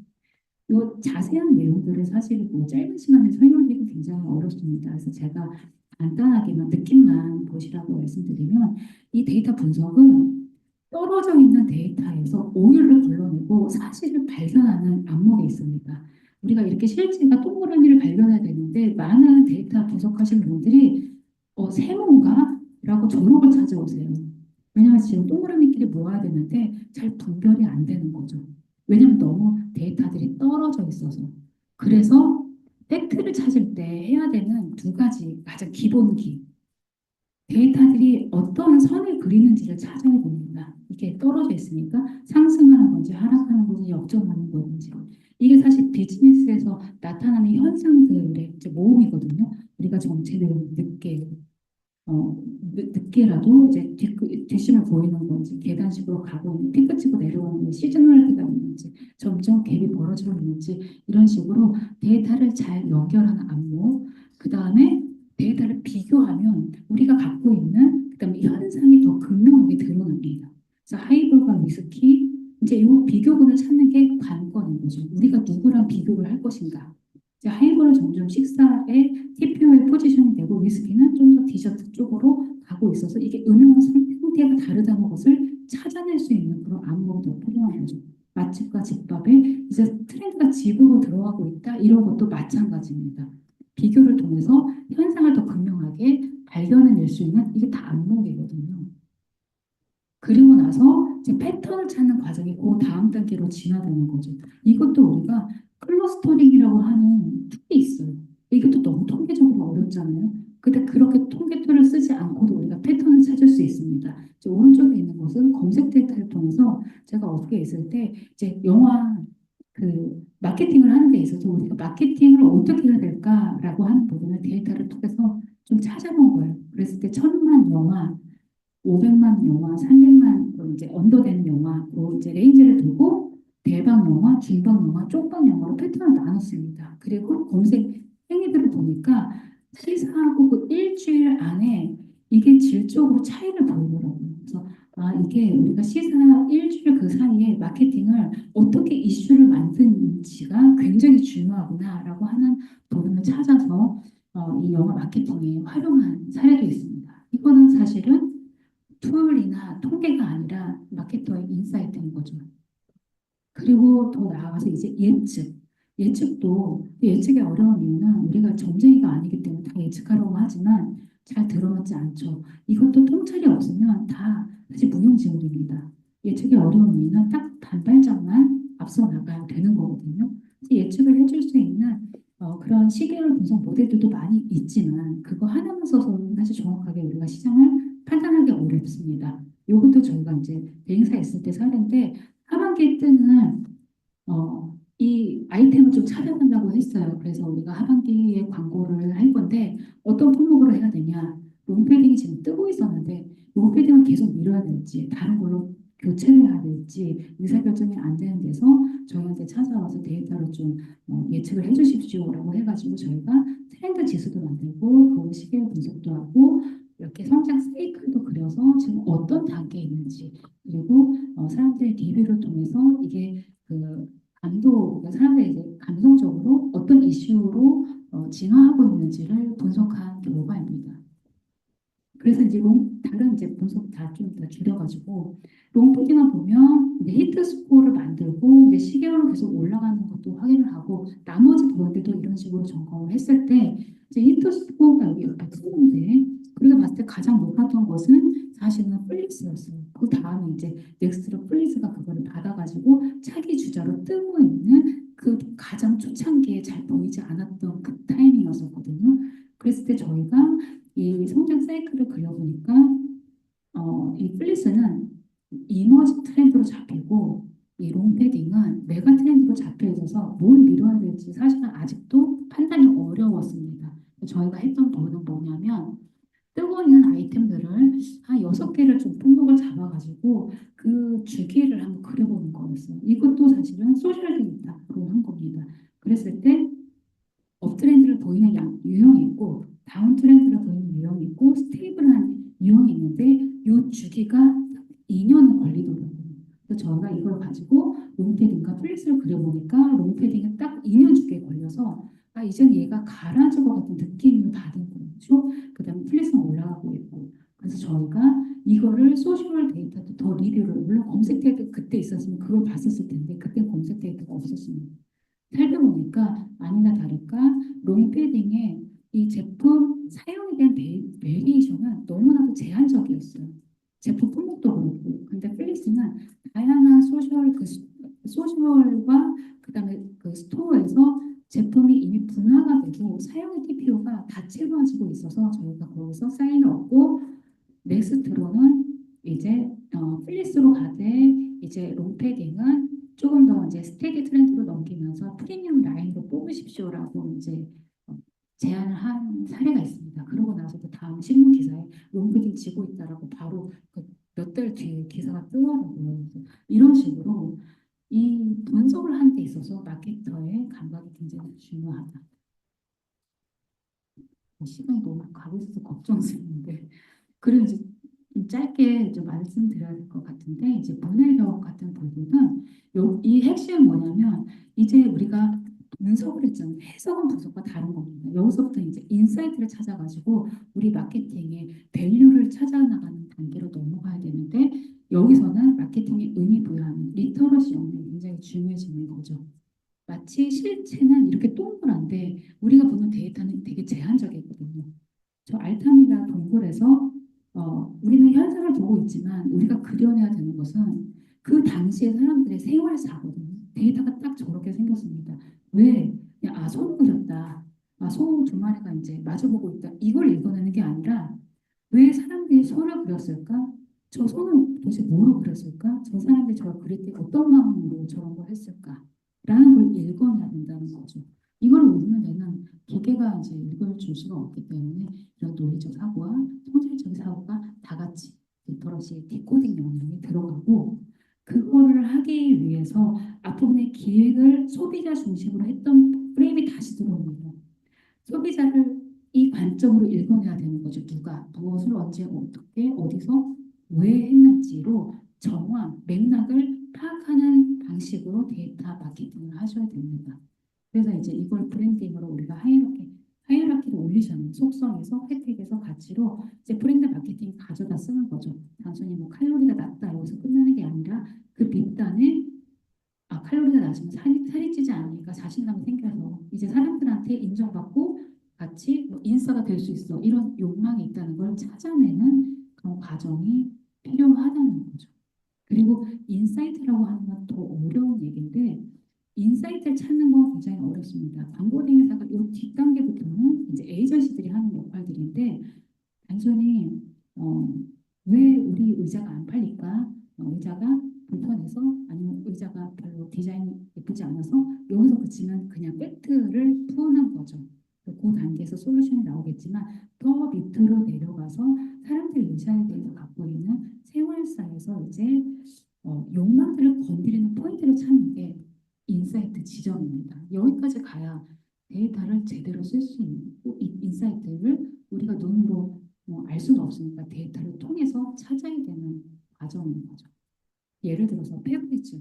S1: 이 자세한 내용들을 사실 뭐 짧은 시간에 설명드리기 굉장히 어렵습니다. 그래서 제가 간단하게만 느낌만 보시라고 말씀드리면 이 데이터 분석은 떨어져 있는 데이터에서 오류를 걸러내고 사실을 발견하는 안목이 있습니다. 우리가 이렇게 실제가 동그라미를 발견해야 되는데 많은 데이터 분석하시는 분들이 세모인가? 라고 저록을 찾아오세요. 왜냐하면 지금 동그라미끼리 모아야 되는데 잘 분별이 안 되는 거죠. 왜냐하면 너무 데이터들이 떨어져 있어서. 그래서 팩트를 찾을 때 해야 되는 두 가지 가장 기본기. 데이터들이 어떤 선을 그리는지를 찾아야 됩니다. 이게 떨어져 있으니까 상승하는 건지 하락하는 건지 역전하는 건지. 이게 사실 비즈니스에서 나타나는 현상들의 이제 모음이거든요. 우리가 정체를 늦게 늦게라도 이제 뒷심을 보이는 건지 계단식으로 가고 있는 피크 치고 내려오는 시즈널리티가 있는지 점점 갭이 벌어지고 있는지 이런 식으로 데이터를 잘 연결하는 안목 그 다음에 데이터를 비교하면 우리가 갖고 있는 그다음에 현상이 더 극명하게 드러납니다. 그래서 하이볼과 위스키 이제 이 비교군을 찾는 게 관건인 거죠. 우리가 누구랑 비교를 할 것인가. 이제 하이볼은 점점 식사의 TPO의 포지션이 되고 위스키는 좀 더 디저트 쪽으로 가고 있어서 이게 음용 형태가 다르다는 것을 찾아낼 수 있는 그런 안목이 더 필요한 거죠. 맛집과 집밥에 이제 트렌드가 집으로 들어가고 있다 이런 것도 마찬가지입니다. 비교를 통해서 현상을 더 극명하게 발견해낼 수 있는 이게 다 안목이거든요. 그리고 나서 이제 패턴을 찾는 과정이 그 다음 단계로 진화되는 거죠. 이것도 우리가 클러스터링이라고 하는 툴이 있어요. 이것도 너무 통계적으로 어렵잖아요. 근데 그렇게 통계 툴을 쓰지 않고도 우리가 패턴을 찾을 수 있습니다. 이제 오른쪽에 있는 것은 검색 데이터를 통해서 제가 어떻게 있을 때 이제 영화 그 마케팅을 하는 데 있어서 우리가 마케팅을 어떻게 해야 될까라고 하는 부분을 데이터를 통해서 좀 찾아본 거예요. 그랬을 때 1,000만 영화 500만 영화, 300만 이제 언더되는 영화, 그 이제 레인지를 두고 대박 영화, 중박 영화, 쪽박 영화로 패턴을 나눴습니다. 그리고 검색 행위들을 보니까 시사하고 그 일주일 안에 이게 질적으로 차이를 보이더라고요. 그래서 아 이게 우리가 시사 일주일 그 사이에 마케팅을 어떻게 이슈를 만드는지가 굉장히 중요하구나라고 하는 부분을 찾아서 이 영화 마케팅에 활용한 사례도 있습니다. 이거는 사실은 툴이나 통계가 아니라 마케터의 인사이트인 거죠. 그리고 더 나아가서 이제 예측. 예측도 예측이 어려운 이유는 우리가 점쟁이가 아니기 때문에 다 예측하려고 하지만 잘 드러나지 않죠. 이것도 통찰이 없으면 다 사실 무용지물입니다. 예측이 어려운 이유는 딱 단발장만 앞서 나가야 되는 거거든요. 예측을 해줄 수 있는 그런 시계열 분석 모델들도 많이 있지만 그거 하나만 써서는 사실 정확하게 우리가 시장을 판단하기 어렵습니다. 이것도 저희가 이제 대행사 있을 때 사례인데 하반기 때는 이 아이템을 좀 찾아간다고 했어요. 그래서 우리가 하반기에 광고를 할 건데 어떤 품목으로 해야 되냐. 롱패딩이 지금 뜨고 있었는데 롱패딩을 계속 밀어야 될지 다른 걸로 교체를 해야 될지 의사결정이 안 되는 데서 저희한테 찾아와서 데이터를 좀 예측을 해주십시오라고 해가지고 저희가 트렌드 지수도 만들고 그 시계 분석도 하고 이렇게 성장 사이클도 그려서 지금 어떤 단계에 있는지 그리고 사람들의 리뷰를 통해서 이게 그 감도 그러니까 사람들이 이제 감성적으로 어떤 이슈로 진화하고 있는지를 분석한 결과입니다. 그래서 이제 다른 이제 분석 다 좀 더 줄여가지고 롱포지만 보면 이제 히트 스코어를 만들고 이제 시계로 계속 올라가는 것도 확인을 하고 나머지 부분들도 이런 식으로 점검을 했을 때 이제 히트 스코어가 여기 이렇게 뜨는데 우리가 봤을 때 가장 높았던 것은 사실은 플리스였어요. 그 다음에 이제 넥스트로 플리스가 그거를 받아가지고 차기 주자로 뜨고 있는 그 가장 초창기에 잘 보이지 않았던 그 타이밍이었었거든요. 그랬을 때 저희가 이 성장 사이클을 그려보니까 이 플리스는 이머징 트렌드로 잡히고 이 롱패딩은 메가 트렌드로 잡혀 있어서 뭘 믿어야 될지 사실은 아직도 판단이 어려웠습니다. 저희가 했던 거는 뭐냐면 뜨고 있는 아이템들을 한 6개를 좀 품목을 잡아가지고 그 주기를 한번 그려보는 거였어요. 이것도 사실은 소셜 데이터로 한 겁니다. 그랬을 때 업트렌드를 보이는 유형이 있고 다운 트렌드를 보이는 유형이 있고 스테이블한 유형이 있는데 이 주기가 2년은 걸리더라고요. 그래서 저희가 이걸 가지고 롱패딩과 플렉스를 그려보니까 롱패딩은 딱 2년 주기에 걸려서 아 이제는 얘가 가라앉을 것 같은 느낌을 받은 거죠. 그다음에 플렉스는 올라가고 있고 그래서 저희가 이거를 소셜 데이터도 더 리뷰를 물론 검색 데이터 그때 있었으면 그걸 봤었을 텐데 그때 검색 데이터가 없었습니다. 살펴보니까 아니나 다를까 롱패딩의 이 제품 사용에 대한 베리에이션은 너무나도 제한적이었어요. 제품 품목도 그렇고. 근데 플리스는 다양한 소셜과 그다음에 그 스토어에서 제품이 이미 분화가 되고 사용의 TPO가 다 채워지고 있어서 저희가 거기서 사인을 얻고 넥스트로는 이제 플리스로 가되 이제 롱패딩은 조금 더 이제 스테디 트렌드로 넘기면서 프리미엄 라인으로 뽑으십시오라고 이제 어, 제안을 한 사례가 있습니다. 그러고 나서 그 다음 신문 기사에 롱패딩 지고 있다라고 바로 그 몇 달 뒤에 기사가 뜨더라고요. 그래서 이런 식으로 이 분석을 하는 데 있어서 마케터의 감각이 굉장히 중요하다. 시간이 너무 가고 있어서 걱정스러운데 그리고 이제 좀 짧게 좀 말씀드려야 될 것 같은데 이제 문해력 같은 부분은 이 핵심은 뭐냐면 이제 우리가 분석을 했잖아요. 해석은 분석과 다른 겁니다. 여기서부터 이제 인사이트를 찾아가지고 우리 마케팅의 밸류를 찾아나가는 단계로 넘어가야 되는데 여기서는 마케팅의 의미 부여하는 리터러시 역량이 굉장히 중요해지는 거죠. 마치 실체는 이렇게 동그란데 우리가 보는 데이터는 되게 제한적이거든요. 저 알타미나 동굴에서 우리는 현상을 보고 있지만 우리가 그려내야 되는 것은 그 당시의 사람들의 생활사거든요. 데이터가 딱 저렇게 생겼습니다. 왜? 그냥 소는 그렸다. 소 두 마리가 이제 마주보고 있다. 이걸 읽어내는 게 아니라 왜 사람들이 소를 그렸을까? 저 소는 도대체 뭐로 그렸을까? 저 사람들이 저걸 그릴 때 어떤 마음으로 저런 걸 했을까? 라는 걸 읽어내야 된다는 거죠. 이걸 우리는 내는 기계가 이제 읽어줄 수가 없기 때문에 이런 논리적 사고와 통찰적 사고가 다 같이 리터러시 디코딩 영역에 들어가고 그거를 하기 위해서 앞부분의 기획을 소비자 중심으로 했던 프레임이 다시 들어옵니다. 소비자를 이 관점으로 읽어내야 되는 거죠. 누가 무엇을 언제 어떻게 어디서 왜 했는지로 정황 맥락을 파악하는 방식으로 데이터 마케팅을 하셔야 됩니다. 그래서 이제 이걸 브랜딩으로 우리가 하이라키를 올리잖아요. 속성에서 혜택에서 가치로 이제 브랜드 마케팅 가져다 쓰는 거죠. 단순히 뭐 칼로리가 낮다 여기서 끝나는 게 아니라 그 밑단에 칼로리가 낮으면 살이 찌지 않으니까 자신감이 생겨서 이제 사람들한테 인정받고 같이 뭐 인싸가 될 수 있어 이런 욕망이 있다는 걸 찾아내는 그런 과정이 필요하다는 거죠. 그리고 인사이트라고 하는 건 더 어려운 얘기인데 인사이트를 찾는 건 굉장히 어렵습니다. 광고 대행사가 이 뒷단계부터는 이제 에이전시들이 하는 역할들인데 단순히 왜 우리 의자가 안 팔릴까? 의자가 불편해서 아니면 의자가 별로 디자인이 예쁘지 않아서 여기서 그치면 그냥 팩트를 푸는 거죠. 그 단계에서 솔루션이 나오겠지만 더 밑으로 내려가서 사람들이 의자에 대해서 갖고 있는 생활사에서 이제 욕망들을 건드리는 포인트를 찾는 게 인사이트 지점입니다. 여기까지 가야 데이터를 제대로 쓸 수 있는 이 인사이트를 우리가 눈으로 알 수는 없으니까 데이터를 통해서 찾아야 되는 과정인 거죠. 예를 들어서 페브리즈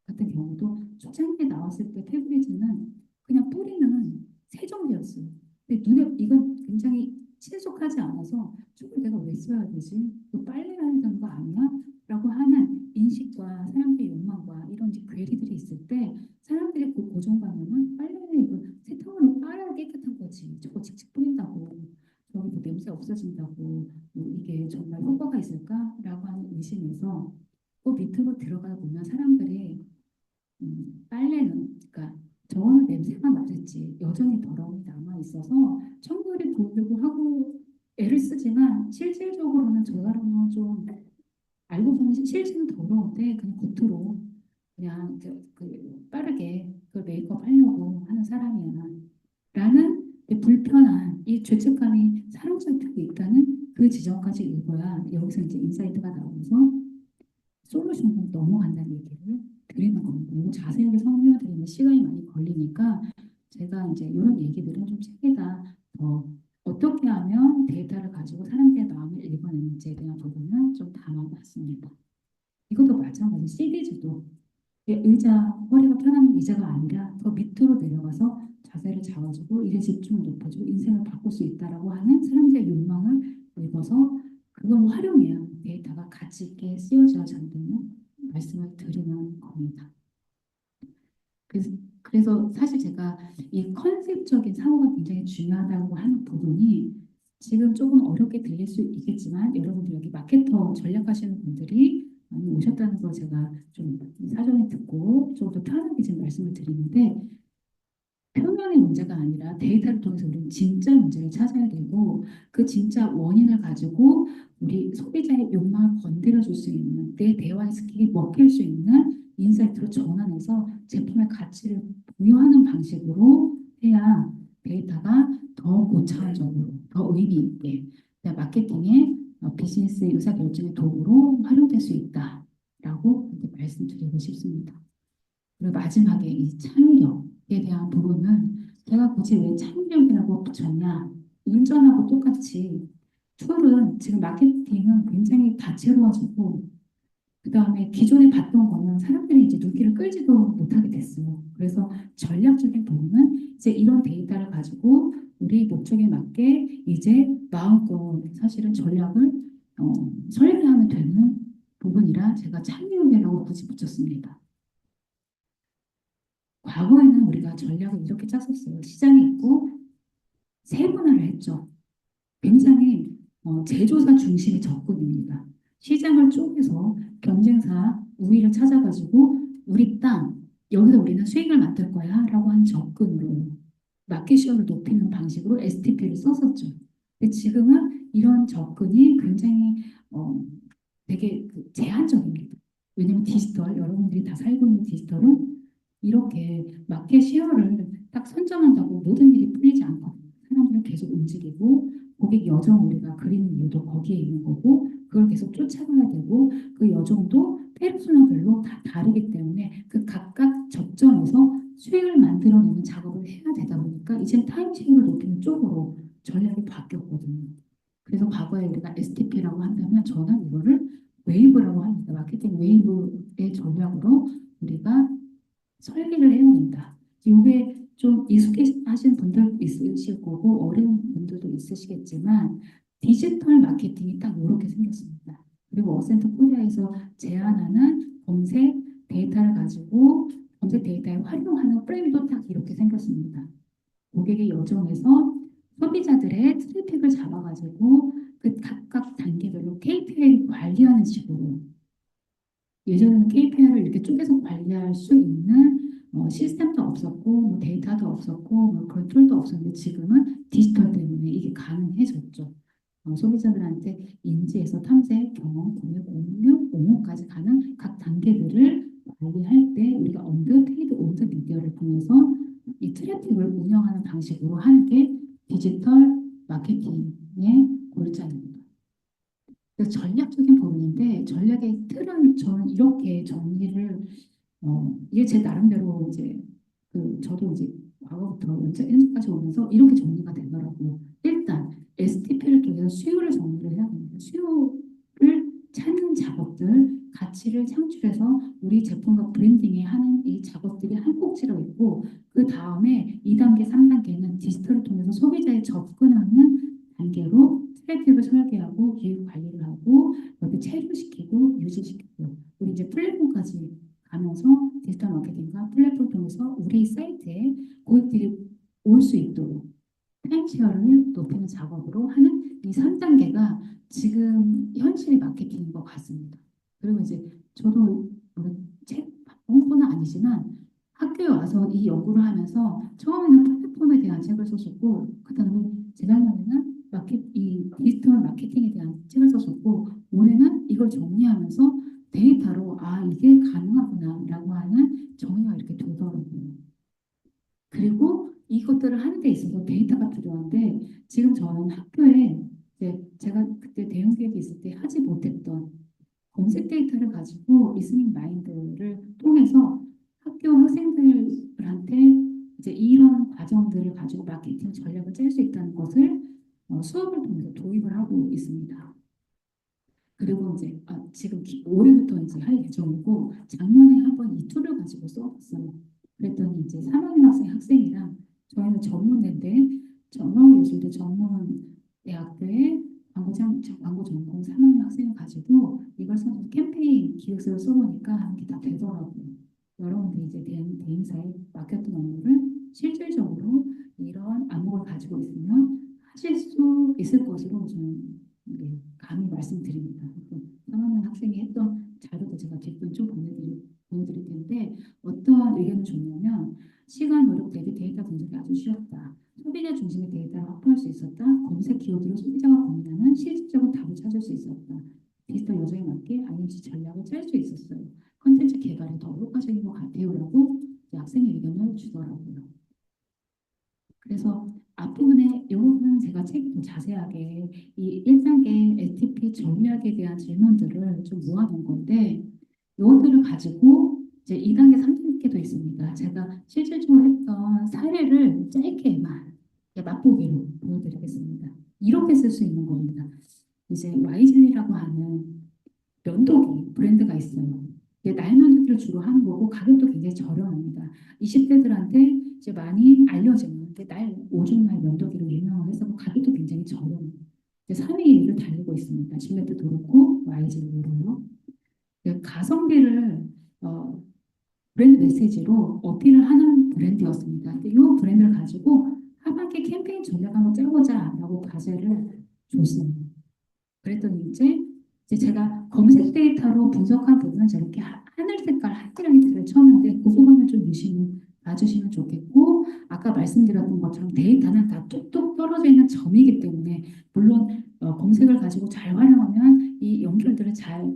S1: 같은 경우도 초창기에 나왔을 때 페브리즈는 그냥 뿌리는 세정제였어요. 근데 눈에 이건 굉장히 친숙하지 않아서 저걸 내가 왜 써야 되지? 이거 빨래해야 되는 거 아니야? 라고 하는 인식과 사람들의 욕망과 이런 이제 괴리들이 있을 때 사람들의 그 고정관념은 빨래는 이거 세탁으로 빨아야 깨끗한 거지. 저거 칙칙 뿌린다고 저기 뭐 냄새 없어진다고 이게 정말 효과가 있을까라고 하는 의심에서 그 밑으로 들어가 보면 사람들이 빨래는 그러니까 저거는 냄새가 나겠지 여전히 더러움이 남아 있어서 청소를 도우려고 하고 애를 쓰지만 실질적으로는 저사람은 좀 알고 보면 실질은 더러운데 그냥 겉으로 그냥 빠르게 그 메이크업 하려고 하는 사람이야 라는 이 불편한 이 죄책감이 사로잡히고 있다는 그 지점까지 읽어야 여기서 이제 인사이트가 나오면서 솔루션으로 넘어간다는 얘기를 드리는 겁니다. 이거 자세하게 설명드리면 시간이 많이 걸리니까 제가 이제 이런 얘기들은 좀 책에다 더 어떻게 하면 데이터를 가지고 사람들의 마음을 읽어내는지에 대한 부분은 좀 담아봤습니다. 이것도 마찬가지 시리즈도 의자, 허리가 편한 의자가 아니라 더 밑으로 내려가서 자세를 잡아주고 일에 집중을 높여주고 인생을 바꿀 수 있다라고 하는 사람들의 욕망을 읽어서 그걸 활용해야 데이터가 가치 있게 쓰여져야 한다는 말씀을 드리는 겁니다. 그래서, 그래서 사실 제가 이 컨셉적인 사고가 굉장히 중요하다고 하는 부분이 지금 조금 어렵게 들릴 수 있겠지만 여러분들 여기 마케터 전략하시는 분들이 많이 오셨다는 걸 제가 좀 사전에 듣고 좀 더 편하게 지금 말씀을 드리는데 표면의 문제가 아니라 데이터를 통해서 우리는 진짜 문제를 찾아야 되고 그 진짜 원인을 가지고 우리 소비자의 욕망을 건드려 줄 수 있는 내 대화의 스킬이 먹힐 수 있는 인사이트로 전환해서 제품의 가치를 부여하는 방식으로 해야 데이터가 더 고차원적으로 더 의미 있게 마케팅의 비즈니스 의사결정의 도구로 활용될 수 있다라고 말씀드리고 싶습니다. 그리고 마지막에 이 창의력에 대한 부분은 제가 굳이 왜 창의력이라고 붙였냐? 운전하고 똑같이 툴은 지금 마케팅은 굉장히 다채로워지고 그 다음에 기존에 봤던 거는 사람들이 이제 눈길을 끌지도 못하게 됐어요. 그래서 전략적인 부분은 이제 이런 데이터를 가지고 우리 목적에 맞게 이제 마음껏 사실은 전략을 설계하면 되는 부분이라 제가 창의력이라고 굳이 붙였습니다. 과거에는 우리가 전략을 이렇게 짰었어요. 시장에 있고 세분화를 했죠. 굉장히 제조사 중심의 접근입니다. 시장을 쪼개서 경쟁사 우위를 찾아가지고 우리 땅 여기서 우리는 수익을 만들 거야 라고 하는 접근으로 마켓시어를 높이는 방식으로 STP를 썼었죠. 근데 지금은 이런 접근이 굉장히 되게 제한적입니다. 왜냐하면 디지털 여러분들이 다 살고 있는 디지털은 이렇게 마켓 시어를 딱 선정한다고 모든 일이 풀리지 않고 사람들은 계속 움직이고 고객 여정 우리가 그리는 이유도 거기에 있는 거고 그걸 계속 쫓아가야 되고 그 여정도 페르소나별로 다 다르기 때문에 그 각각 접점에서 수익을 만들어내는 작업을 해야 되다 보니까 이제 타임쉐어를 높이는 쪽으로 전략이 바뀌었거든요. 그래서 과거에 우리가 STP라고 한다면 저는 이거를 웨이브라고 합니다. 마케팅 웨이브의 전략으로 우리가 설계를 해야 된다. 이게 좀 익숙하신 분들도 있으실 거고 어려운 분들도 있으시겠지만 디지털 마케팅이 딱 이렇게 생겼습니다. 그리고 어센트 코리아에서 제안하는 검색 데이터를 가지고 검색 데이터에 활용하는 프레임도 딱 이렇게 생겼습니다. 고객의 여정에서 소비자들의 트래픽을 잡아가지고 그 각각 단계별로 KPI를 관리하는 식으로 예전에는 KPI를 이렇게 쪼개서 관리할 수 있는 시스템도 없었고 뭐 데이터도 없었고 뭐 그런 툴도 없었는데 지금은 디지털 때문에 이게 가능해졌죠. 소비자들한테 인지에서 탐색, 경험, 구매, 공유, 옹호까지 가는 각 단계들을 관리할 때 우리가 언드 페이드 온드 미디어를 통해서 이 트래픽을 운영하는 방식으로 하는 게 디지털 마케팅의 골자입니다. 그래서 전략적인 부분인데 전략의 틀은 저는 이렇게 정리를 이게 제 나름대로 이제 저도 이제 과거부터 현재까지 오면서 이렇게 정리가 되더라고요. 일단 STP를 통해서 수요를 정리를 해야 됩니다. 수요를 찾는 작업들, 가치를 창출해서 우리 제품과 브랜딩에 하는 이 작업들이 한 꼭지로 있고 그 다음에 2단계, 3단계는 디지털을 통해서 소비자에 접근하는 단계로 트래픽을 설계하고 기획 관리를 하고 이렇게 체류시키고 유지시키고 우리 이제 플랫폼까지 가면서 디지털 마케팅과 플랫폼 통해서 우리 사이트에 고객들이 올 수 있도록 타임쉐어를 높이는 작업으로 하는 이 3단계가 지금 현실의 마케팅인 것 같습니다. 그리고 이제 저도 책 홍보는 아니지만 학교에 와서 이 연구를 하면서 처음에는 플랫폼에 대한 책을 썼었고 그다음에 재작년에는 이 디지털 마케팅에 대한 책을 썼었고 올해는 이걸 정리하면서 데이터로 아 이게 가능하구나라고 하는 정의가 이렇게 되더라고요. 그리고 이것들을 하는 데 있어서 데이터가 필요한데 지금 저는 학교에 이제 제가 그때 대응 기획이 있을 때 하지 못했던 검색 데이터를 가지고 리스닝 마인드를 통해서 학교 학생들한테 이제 이런 과정들을 가지고 마케팅 전략을 짤 수 있다는 것을 수업을 통해서 도입을 하고 있습니다. 그리고 이제 지금 올해부터 이제 할 예정이고 작년에 한번 이 툴을 가지고 써봤어요. 그랬더니 이제 3학년 학생이랑 저희는 전문대인데 전문예술대 전문대학교에 광고 전공 3학년 학생을 가지고 이걸 써서 캠페인 기획서를 써보니까 이게 다 되더라고요. 여러분들이 이제 대행사에 맡겼던 업무를 실질적으로 이런 안목을 가지고 있으면 하실 수 있을 것으로 저는 감히 말씀드립니다. 3학년 학생이 했던 자료도 제가 뒷분 좀 보여드릴 텐데 어떤 의견을 줬냐면 시간, 노력 대비 데이터 분석이 아주 쉬웠다. 소비자 중심의 데이터를 확보할 수 있었다. 검색 키워드로 소비자가 고민하는 실질적인 답을 찾을 수 있었다. 디지털 여정에 맞게 IMC 전략을 짤 수 있었어요. 컨텐츠 개발이 더 효과적인 것 같아요라고 학생의 의견을 주더라고요. 그래서 앞부분에 이 부분은 제가 책이 더 자세하게 이 1단계 STP 전략에 대한 질문들을 좀 모아놓은 건데 이것들을 가지고 이제 2단계, 3단계도 있습니다. 제가 실질적으로 했던 사례를 짧게만 맛보기로 보여드리겠습니다. 이렇게 쓸 수 있는 겁니다. 이제 와이즐리라고 하는 면도기 브랜드가 있어요. 이게 날 면도기를 주로 하는 거고 가격도 굉장히 저렴합니다. 20대들한테 이제 많이 알려지는 날 오줌 날 면도기로 유명을 해서 그 가격도 굉장히 저렴해요. 이제 3위의 1위를 달리고 있습니다. 질레트도 그렇고 YG로요. 가성비를 어, 브랜드 메시지로 어필을 하는 브랜드였습니다. 근데 이 브랜드를 가지고 하반기 캠페인 전략 한번 짜보자라고 과제를 줬습니다. 그랬더니 이제 제가 검색 데이터로 분석한 부분은 저렇게 하늘 색깔 하이라이트를 쳤는데 그 부분을 좀 유심히 봐주시면 좋겠고 아까 말씀드렸던 것처럼 데이터는 다 뚝뚝 떨어져 있는 점이기 때문에 물론 검색을 가지고 잘 활용하면 이 연결들을 잘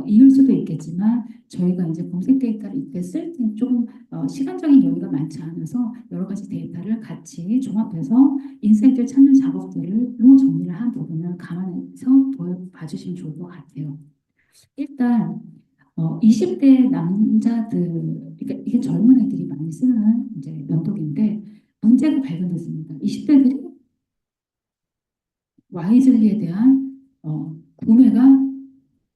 S1: 이을 수도 있겠지만 저희가 이제 검색 데이터를 이때 쓸 때 조금 시간적인 여유가 많지 않아서 여러 가지 데이터를 같이 종합해서 인사이트를 찾는 작업들로 정리를 한 부분을 감안해서 봐주시면 좋을 것 같아요. 일단 20대 남자들, 그러니까 이게 젊은 애들이 많이 쓰는 이제 면도기인데 문제가 발견됐습니다. 20대들이 와이즐리에 대한 구매가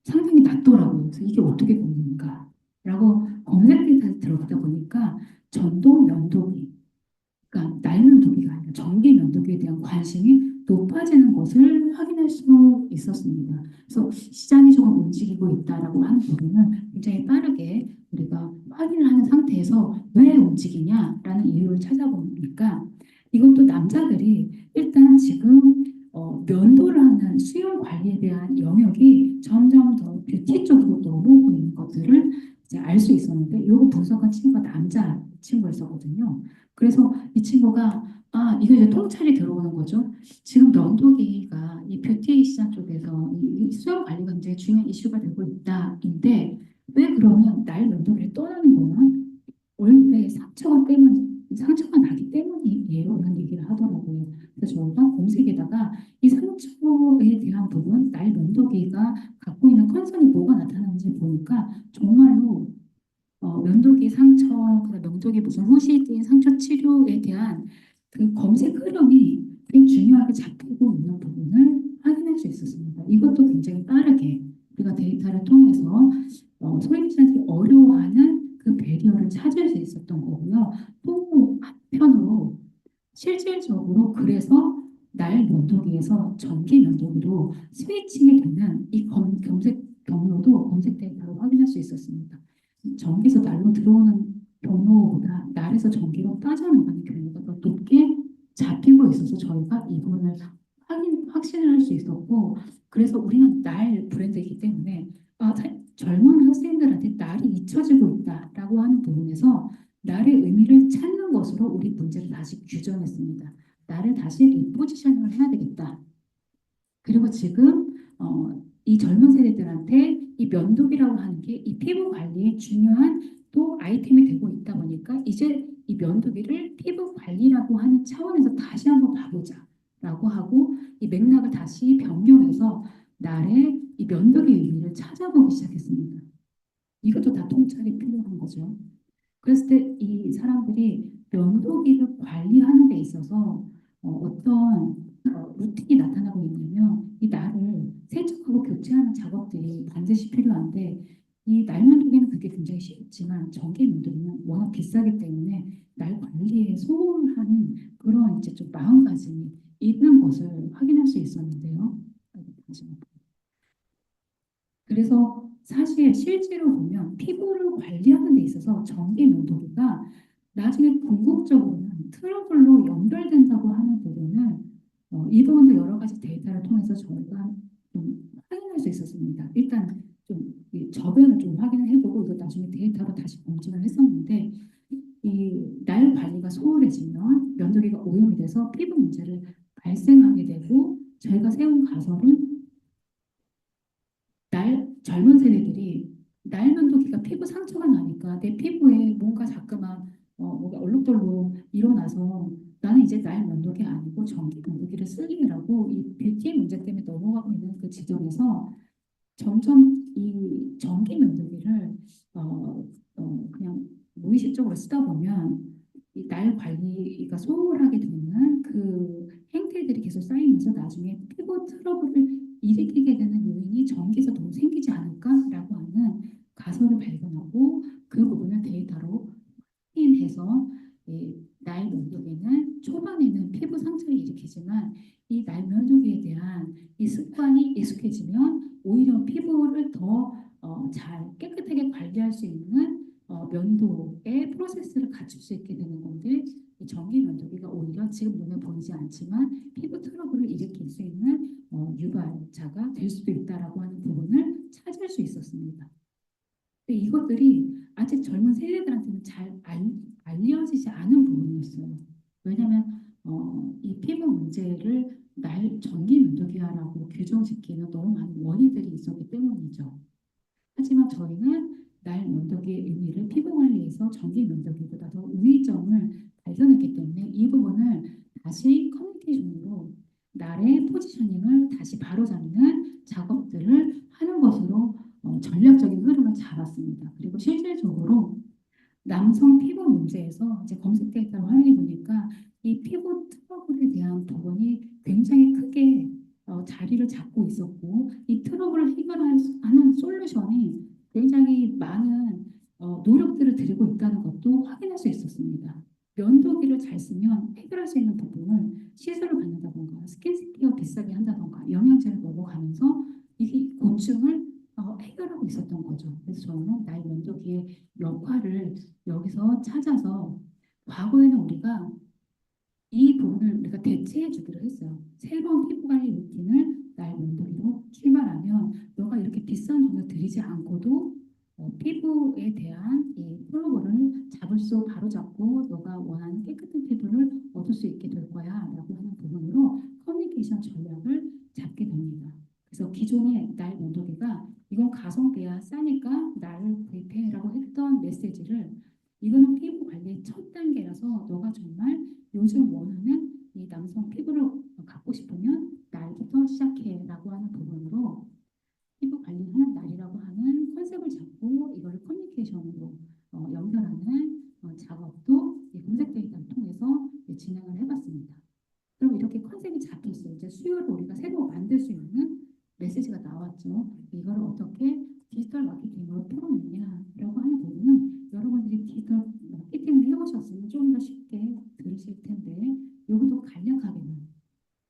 S1: 상당히 낮더라고요. 그래서 이게 어떻게 된 겁니까? 라고 검색 데이터에 들어가다 보니까 전동 면도기, 그러니까 날 면도기가 아니라 전기 면도기에 대한 관심이 높아지는 것을 확인할 수 있었습니다. 그래서 시장이 조금 움직이고 있다라고 하는 부분은 굉장히 빠르게 우리가 확인을 하는 상태에서 왜 움직이냐라는 이유를 찾아보니까 이것도 남자들이 일단 지금 면도를 하는 수영 관리에 대한 영역이 점점 더 뷰티 쪽으로 넘어오고 있는 것들을 이제 알 수 있었는데 이거 분석한 친구가 남자 친구였었거든요. 그래서 이 친구가 이거 이제 통찰이 들어오는 거죠. 지금 면도기가 이 뷰티 시장 쪽에서 이 수영 관리가 굉장히 중요한 이슈가 되고 있다인데 왜 그러면 날 면도기를 떠나는 거는 얼굴에 상처가 나기 때문이에요. 이런 얘기를 하더라고요. 그래서 저희가 검색에다가 이 상처에 대한 부분, 날 면도기가 갖고 있는 컨선이 뭐가 나타나는지 보니까 정말로 면도기 상처, 그다음 면도기 무슨 후시딘 상처 치료에 대한 그 검색 흐름이 굉장히 중요하게 잡히고 있는 부분을 확인할 수 있었습니다. 이것도 굉장히 빠르게 우리가 데이터를 통해서 소비자들이 어려워하는 그 배리어를 찾을 수 있었던 거고요. 또 한편으로 실질적으로 그래서 날 면도기에서 전기 면도기로 스위칭이 되는 이 검색 경로도 검색 데이터로 확인할 수 있었습니다. 전기에서 날로 들어오는 경로보다 날에서 전기로 빠져나가는 경로가 더 높게 잡히고 있어서 저희가 이 부분을 확신을 할 수 있었고, 그래서 우리는 날 브랜드이기 때문에 젊은 학생들한테 날이 잊혀지고 있다라고 하는 부분에서 날의 의미를 찾는 것으로 우리 문제를 다시 규정했습니다. 날을 다시 리포지셔닝을 해야 되겠다. 그리고 지금 이 젊은 세대들한테 이 면도기라고 하는 게 이 피부 관리에 중요한 또 아이템이 되고 있다 보니까 이제 이 면도기를 피부 관리라고 하는 차원에서 다시 한번 봐보자라고 하고 이 맥락을 다시 변경해서 날의 이 면도기 의미를 찾아보기 시작했습니다. 이것도 다 통찰이 필요한 거죠. 그랬을 때 이 사람들이 면도기를 관리하는 데 있어서 어떤 루틴이 나타나고 있냐면 이 날을 세척하고 교체하는 작업들이 반드시 필요한데 이 날 면도기는 그게 굉장히 쉽지만 전기 면도기는 워낙 비싸기 때문에 날 관리에 소홀한 그런 이제 좀 마음가짐이 있는 것을 확인할 수 있었는데요. 아이고, 잠시만요. 그래서 사실 실제로 보면 피부를 관리하는 데 있어서 전기 면도기가 나중에 궁극적으로는 트러블로 연결된다고 하는 부분은 이 부분도 여러 가지 데이터를 통해서 저희가 좀 확인할 수 있었습니다. 일단 좀이 저변을 좀 확인을 해보고 이거 나중에 데이터로 다시 검증을 했었는데 이 날 관리가 소홀해지면 면도기가 오염이 돼서 피부 문제를 발생하게 되고 저희가 세운 가설은 젊은 세대들이 날 면도기가 피부 상처가 나니까 내 피부에 뭔가 자꾸만 뭔가 얼룩덜룩 일어나서 나는 이제 날 면도기 아니고 전기 면도기를 쓰기라고 이 뷰티 문제 때문에 넘어가고 있는 그 지점에서 점점 이 전기 면도기를 그냥 무의식적으로 쓰다 보면 이 날 관리가 소홀하게 되는 그 행태들이 계속 쌓이면서 나중에 피부 트러블을 일으키게 되는 요인이 전기에서 더 생기지 않을까라고 하는 가설을 발견하고 그 부분을 데이터로 확인해서 날 면도기는 초반에는 피부 상처를 일으키지만 이 날 면도기에 대한 이 습관이 익숙해지면 오히려 피부를 더 잘 깨끗하게 관리할 수 있는 면도의 프로세스를 갖출 수 있게 되는 건데 이 전기 면도기가 오히려 지금 눈에 보이지 않지만 피부 트러블을 일으킬 수 있는 유발자가 될 수도 있다라고 하는 부분을 찾을 수 있었습니다. 근데 이것들이 아직 젊은 세대들한테는 잘 알려지지 않은 부분이었어요. 왜냐하면 이 피부 문제를 날 전기 면도기화라고 규정짓기는 너무 많은 원인들이 있었기 때문이죠. 하지만 저희는 날 면도기의 의미를 피부 관리에서 전기 면도기보다 더 우위점을 발견했기 때문에 이 부분을 다시 커뮤니케이션으로 날의 포지셔닝을 다시 바로잡는 작업들을 하는 것으로 전략적인 흐름을 잡았습니다. 그리고 실질적으로 남성 피부 문제에서 이제 검색 데이터를 확인해 보니까 이 피부 트러블에 대한 부분이 굉장히 크게 자리를 잡고 있었고 이 트러블을 해결하는 솔루션이 굉장히 많은 노력들을 들이고 있다는 것도 확인할 수 있었습니다. 면도기를 잘 쓰면 해결할 수 있는 부분을 시술을 받는다던가 스킨스케어 비싸게 한다던가 영양제를 먹어가면서 이 고충을 해결하고 있었던 거죠. 그래서 저는 나의 면도기의 역할을 여기서 찾아서 과거에는 우리가 이 부분을 우리가 대체해 주기로 했어요. 새로운 피부 관리 루틴을 날 면도기로 출발하면 너가 이렇게 비싼 돈을 들이지 않고도 피부에 대한 이 플로우를 잡을 수 바로 잡고 너가 원하는 깨끗한 피부를 얻을 수 있게 될 거야 라고 하는 부분으로 커뮤니케이션 전략을 잡게 됩니다. 그래서 기존의 날 면도기가 이건 가성비야 싸니까 나를 구입해라고 했던 메시지를 이거는 피부 관리의 첫 단계라서 너가 정말 요즘 원하는 이 남성 피부를 갖고 싶으면 날부터 시작해라고 하는 부분으로 피부 관리하는 날이라고 하는 컨셉을 잡고 이거를 커뮤니케이션으로 연결하는 작업도 이 검색 데이터를 통해서 진행을 해봤습니다. 그럼 이렇게 컨셉이 잡혔어요. 이제 수요를 우리가 새로 만들 수 있는 메시지가 나왔죠. 이걸 어떻게 디지털 마케팅으로 풀어내냐라고 하는 부분은 여러분들이 디지털 마케팅을 해보셨으면 좀 더 쉽게 들으실 텐데 이것도 간략하게는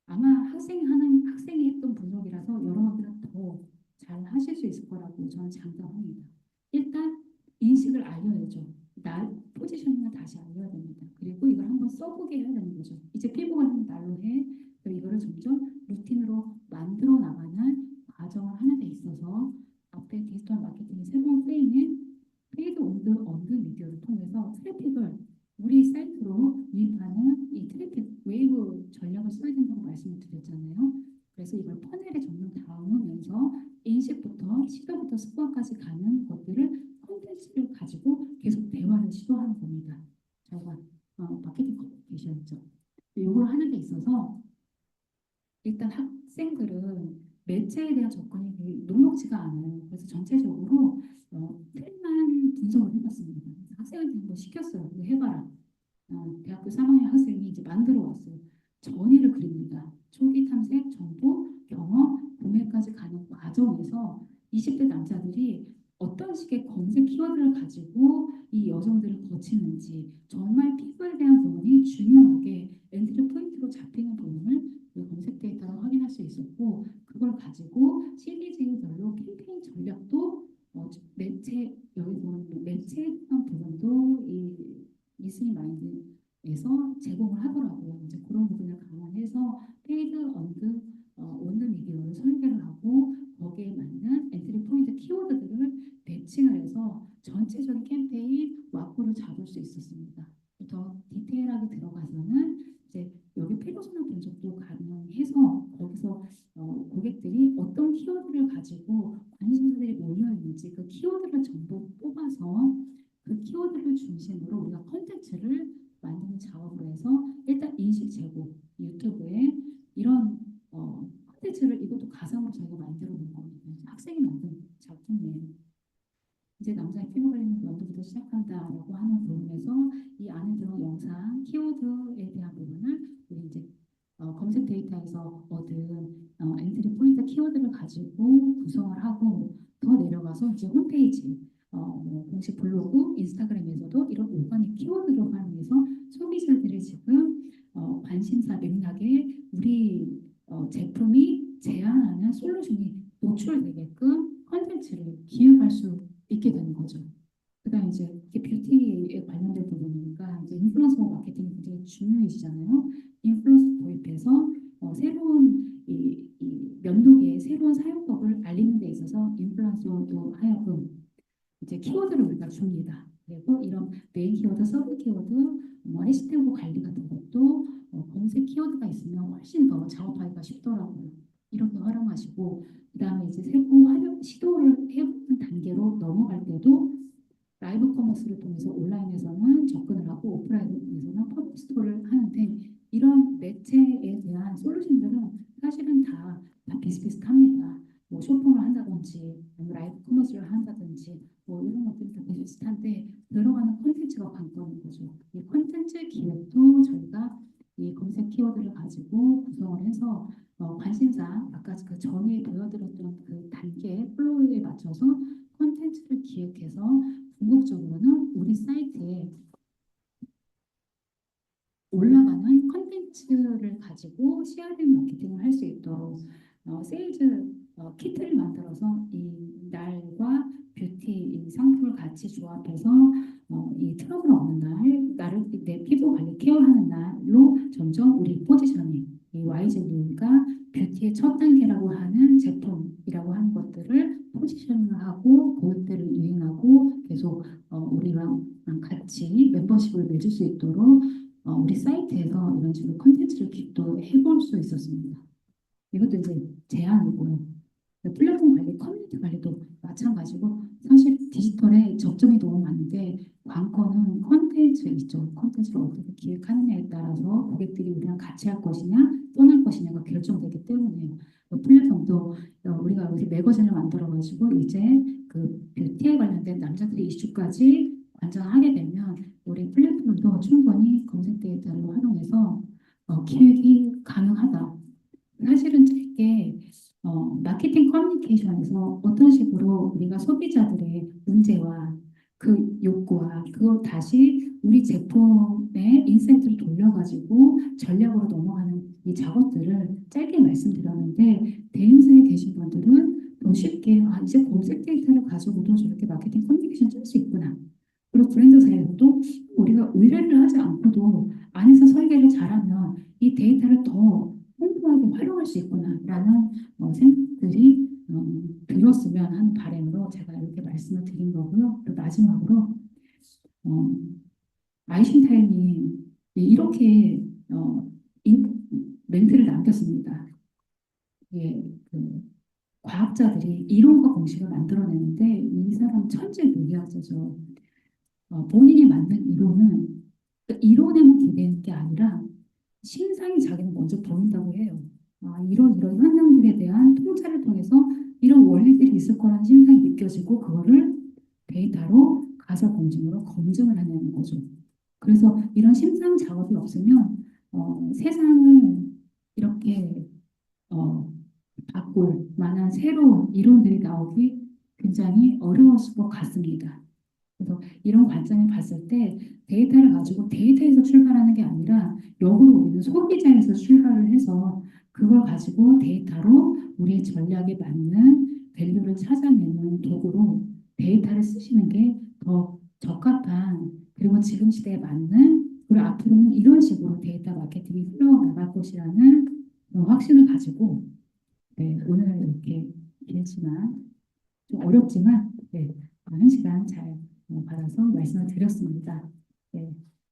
S1: 아마 학생이 했던 분석이라서 여러분들은 더 잘 하실 수 있을 거라고 저는 장담합니다. 일단 인식을 알려야죠. 날 포지셔닝을 다시 알려야 됩니다. 그리고 이걸 한번 써보게 해야 되는 거죠. 이제 피부 관리는 날로 해. 그리고 이거를 점점 루틴으로 만들어 나가는 과정을 하는 데 있어서 앞에 디지털 마케팅의 새로운 프레임인 페이드 언드 미디어를 통해서 트래픽을 우리 사이트로 유입하는 이 트래픽 웨이브 전략을 써야 된다고 말씀을 드렸잖아요. 그래서 이걸 퍼넬에 점점 담으면서 인식부터 시도부터 습관까지 가는 것들을 콘텐츠를 가지고 계속 대화를 시도하는 겁니다. 저희가 마케팅 커뮤니케이션이죠. 이걸 하는 데 있어서 일단 학생들은 매체에 대한 접근이 되게 녹록지가 않아요. 그래서 전체적으로 틀만 분석을 해봤습니다. 학생한테 한번 시켰어요. 이거 해봐라. 대학교 3학년 학생이 이제 만들어 왔어요. 전의를 그립니다. 초기 탐색, 정보, 경험, 구매까지 가는 과정에서 20대 남자들이 어떤 식의 검색 키워드를 가지고 이 여성들을 거치는지 정말 피부에 대한 부분이 중요하게 엔트리 포인트로 잡히는 부분을 이 검색 데이터로 확인할 수 있었고 그걸 가지고 시리즈별로 캠페인 전략도 매체 여기 보면 매체에 대한 부분도 이 리스닝 마인드에서 제공을 하더라고요. 이제 그런 부분을 감안해서 페이드 언드 미디어를 설계를 하고 거기에 맞는 엔트리 포인트 키워드들을 매칭을 해서 전체적인 캠페인 와꾸를 잡을 수 있었습니다. 더 디테일하게 들어가서는 이제 여기 페르소나 분석도 가능해서 거기서 고객들이 어떤 키워드를 가지고 관심사들이 몰려 있는지 그 키워드를 전부 뽑아서 그 키워드를 중심으로 우리가 컨텐츠를 만드는 작업을 해서 일단 인식 제고 유튜브에 이런 컨텐츠를 이것도 가상으로 저희가 만들어 놓은 겁니다. 학생이 만든 작품이에요. 이제 남자의 피부 관리는 면도부터 시작한다라고 하는 부분에서 이 안에 들어온 영상 키워드에 대한 부분을 우리 이제 검색 데이터에서 얻은 엔트리 포인트 키워드를 가지고 구성을 하고 더 내려가서 이제 홈페이지 뭐 공식 블로그, 인스타그램에서도 이런 오가닉 키워드를 활용해서 소비자들이 지금 관심사 맥락에 우리 제품이 제안하는 솔루션이 노출되게끔 컨텐츠를 기획할 수 있게 되는 거죠. 그다음에 이제 이게 뷰티에 관련된 부분이니까 이제 인플루언서 마케팅이 굉장히 중요해지잖아요. 인플루언서 도입해서 새로운 이 면도기의 새로운 사용법을 알리는 데 있어서 인플루언서로 하여금 이제 키워드를 우리가 줍니다. 그리고 이런 메인 키워드, 서브 키워드, 뭐 해시태그 관리 같은 것도 검색 키워드가 있으면 훨씬 더 작업하기가 쉽더라고요. 이렇게 활용하시고 그다음에 이제 새로운 시도를 해보는 단계로 넘어갈 때도 라이브 커머스를 통해서 온라인에서는 접근을 하고 오프라인에서는 팝업 스토어를 하는데 이런 매체에 대한 솔루션들은 사실은 다 비슷비슷합니다. 뭐 쇼핑을 한다든지 라이브 커머스를 한다든지 뭐 이런 것들이 다 비슷한데 들어가는 콘텐츠가 관건인 거죠. 이 콘텐츠 기획도 저희가 이 검색 키워드를 가지고 구성을 해서 관심사 아까 그 전에 보여드렸던 그 단계 플로우에 맞춰서 콘텐츠를 기획해서 궁극적으로는 우리 사이트에 올라가는 컨텐츠를 가지고 CRM 마케팅을 할 수 있도록 세일즈 키트를 만들어서 이 날과 뷰티 이 상품을 같이 조합해서 이 트러블 없는 날, 나를 내 피부 관리 케어하는 날로 점점 우리 포지셔닝, 이 YZ가 뷰티의 첫 단계라고 하는 제품이라고 하는 것들을 포지셔닝을 하고 그것들을 유행하고 계속 우리랑 같이 멤버십을 맺을 수 있도록 우리 사이트에서 이런 식으로 콘텐츠를 또 해볼 수 있었습니다. 이것도 이제 제안이고요. 플랫폼 관리, 커뮤니티 관리도 마찬가지고 사실 디지털에 접점이 너무 많은데 관건은 컨텐츠 있죠. 컨텐츠를 어떻게 기획하느냐에 따라서 고객들이 우리랑 같이 할 것이냐 떠날 것이냐가 결정되기 때문에 플랫폼도 우리가 요새 매거진을 만들어가지고 이제 그 뷰티에 관련된 남자들의 이슈까지 관장하게 되면 우리 플랫폼도 충분히 검색 데이터를 활용해서 기획이 가능하다. 사실은 짧게 마케팅 커뮤니케이션에서 어떤 식으로 우리가 소비자들의 문제와 그 욕구와 그걸 다시 우리 제품의 인사이트를 돌려가지고 전략으로 넘어가는 이 작업들을 짧게 말씀드렸는데 대행사에 계신 분들은 더 쉽게 이제 검색 데이터를 가지고도 저렇게 마케팅 커뮤니케이션 짤 수 있구나. 그리고 브랜드 사이에서도 우리가 의뢰를 하지 않고도 안에서 설계를 잘하면 이 데이터를 더 풍부하게 활용할 수 있구나라는 생각들이 들었으면 하는 바람으로 제가 이렇게 말씀을 드린 거고요. 또 마지막으로 어, 아이신타임이 이렇게 멘트를 남겼습니다. 예, 그 과학자들이 이론과 공식을 만들어내는데 이 사람 천재 물리학자죠. 본인이 만든 이론은 그 이론에만 기대는 게 아니라 신상이 자기는 먼저 보인다고 해요. 이런 현상들에 대한 통찰을 통해서 이런 원리들이 있을 거라는 신상이 느껴지고 그거를 데이터로 가설 검증으로 검증을 하는 거죠. 그래서 이런 심상 작업이 없으면 세상을 이렇게 어, 바꿀 만한 새로운 이론들이 나오기 굉장히 어려웠을 것 같습니다. 그래서 이런 관점을 봤을 때 데이터를 가지고 데이터에서 출발하는 게 아니라 역으로 우리는 소비자에서 출발을 해서 그걸 가지고 데이터로 우리의 전략에 맞는 밸류를 찾아내는 도구로 데이터를 쓰시는 게 더 적합한 그리고 지금 시대에 맞는 그리고 앞으로는 이런 식으로 데이터 마케팅이 흘러나갈 것이라는 확신을 가지고 네, 오늘 이렇게 길지만 좀 어렵지만 네, 한 시간 잘 받아서 말씀을 드렸습니다. 네.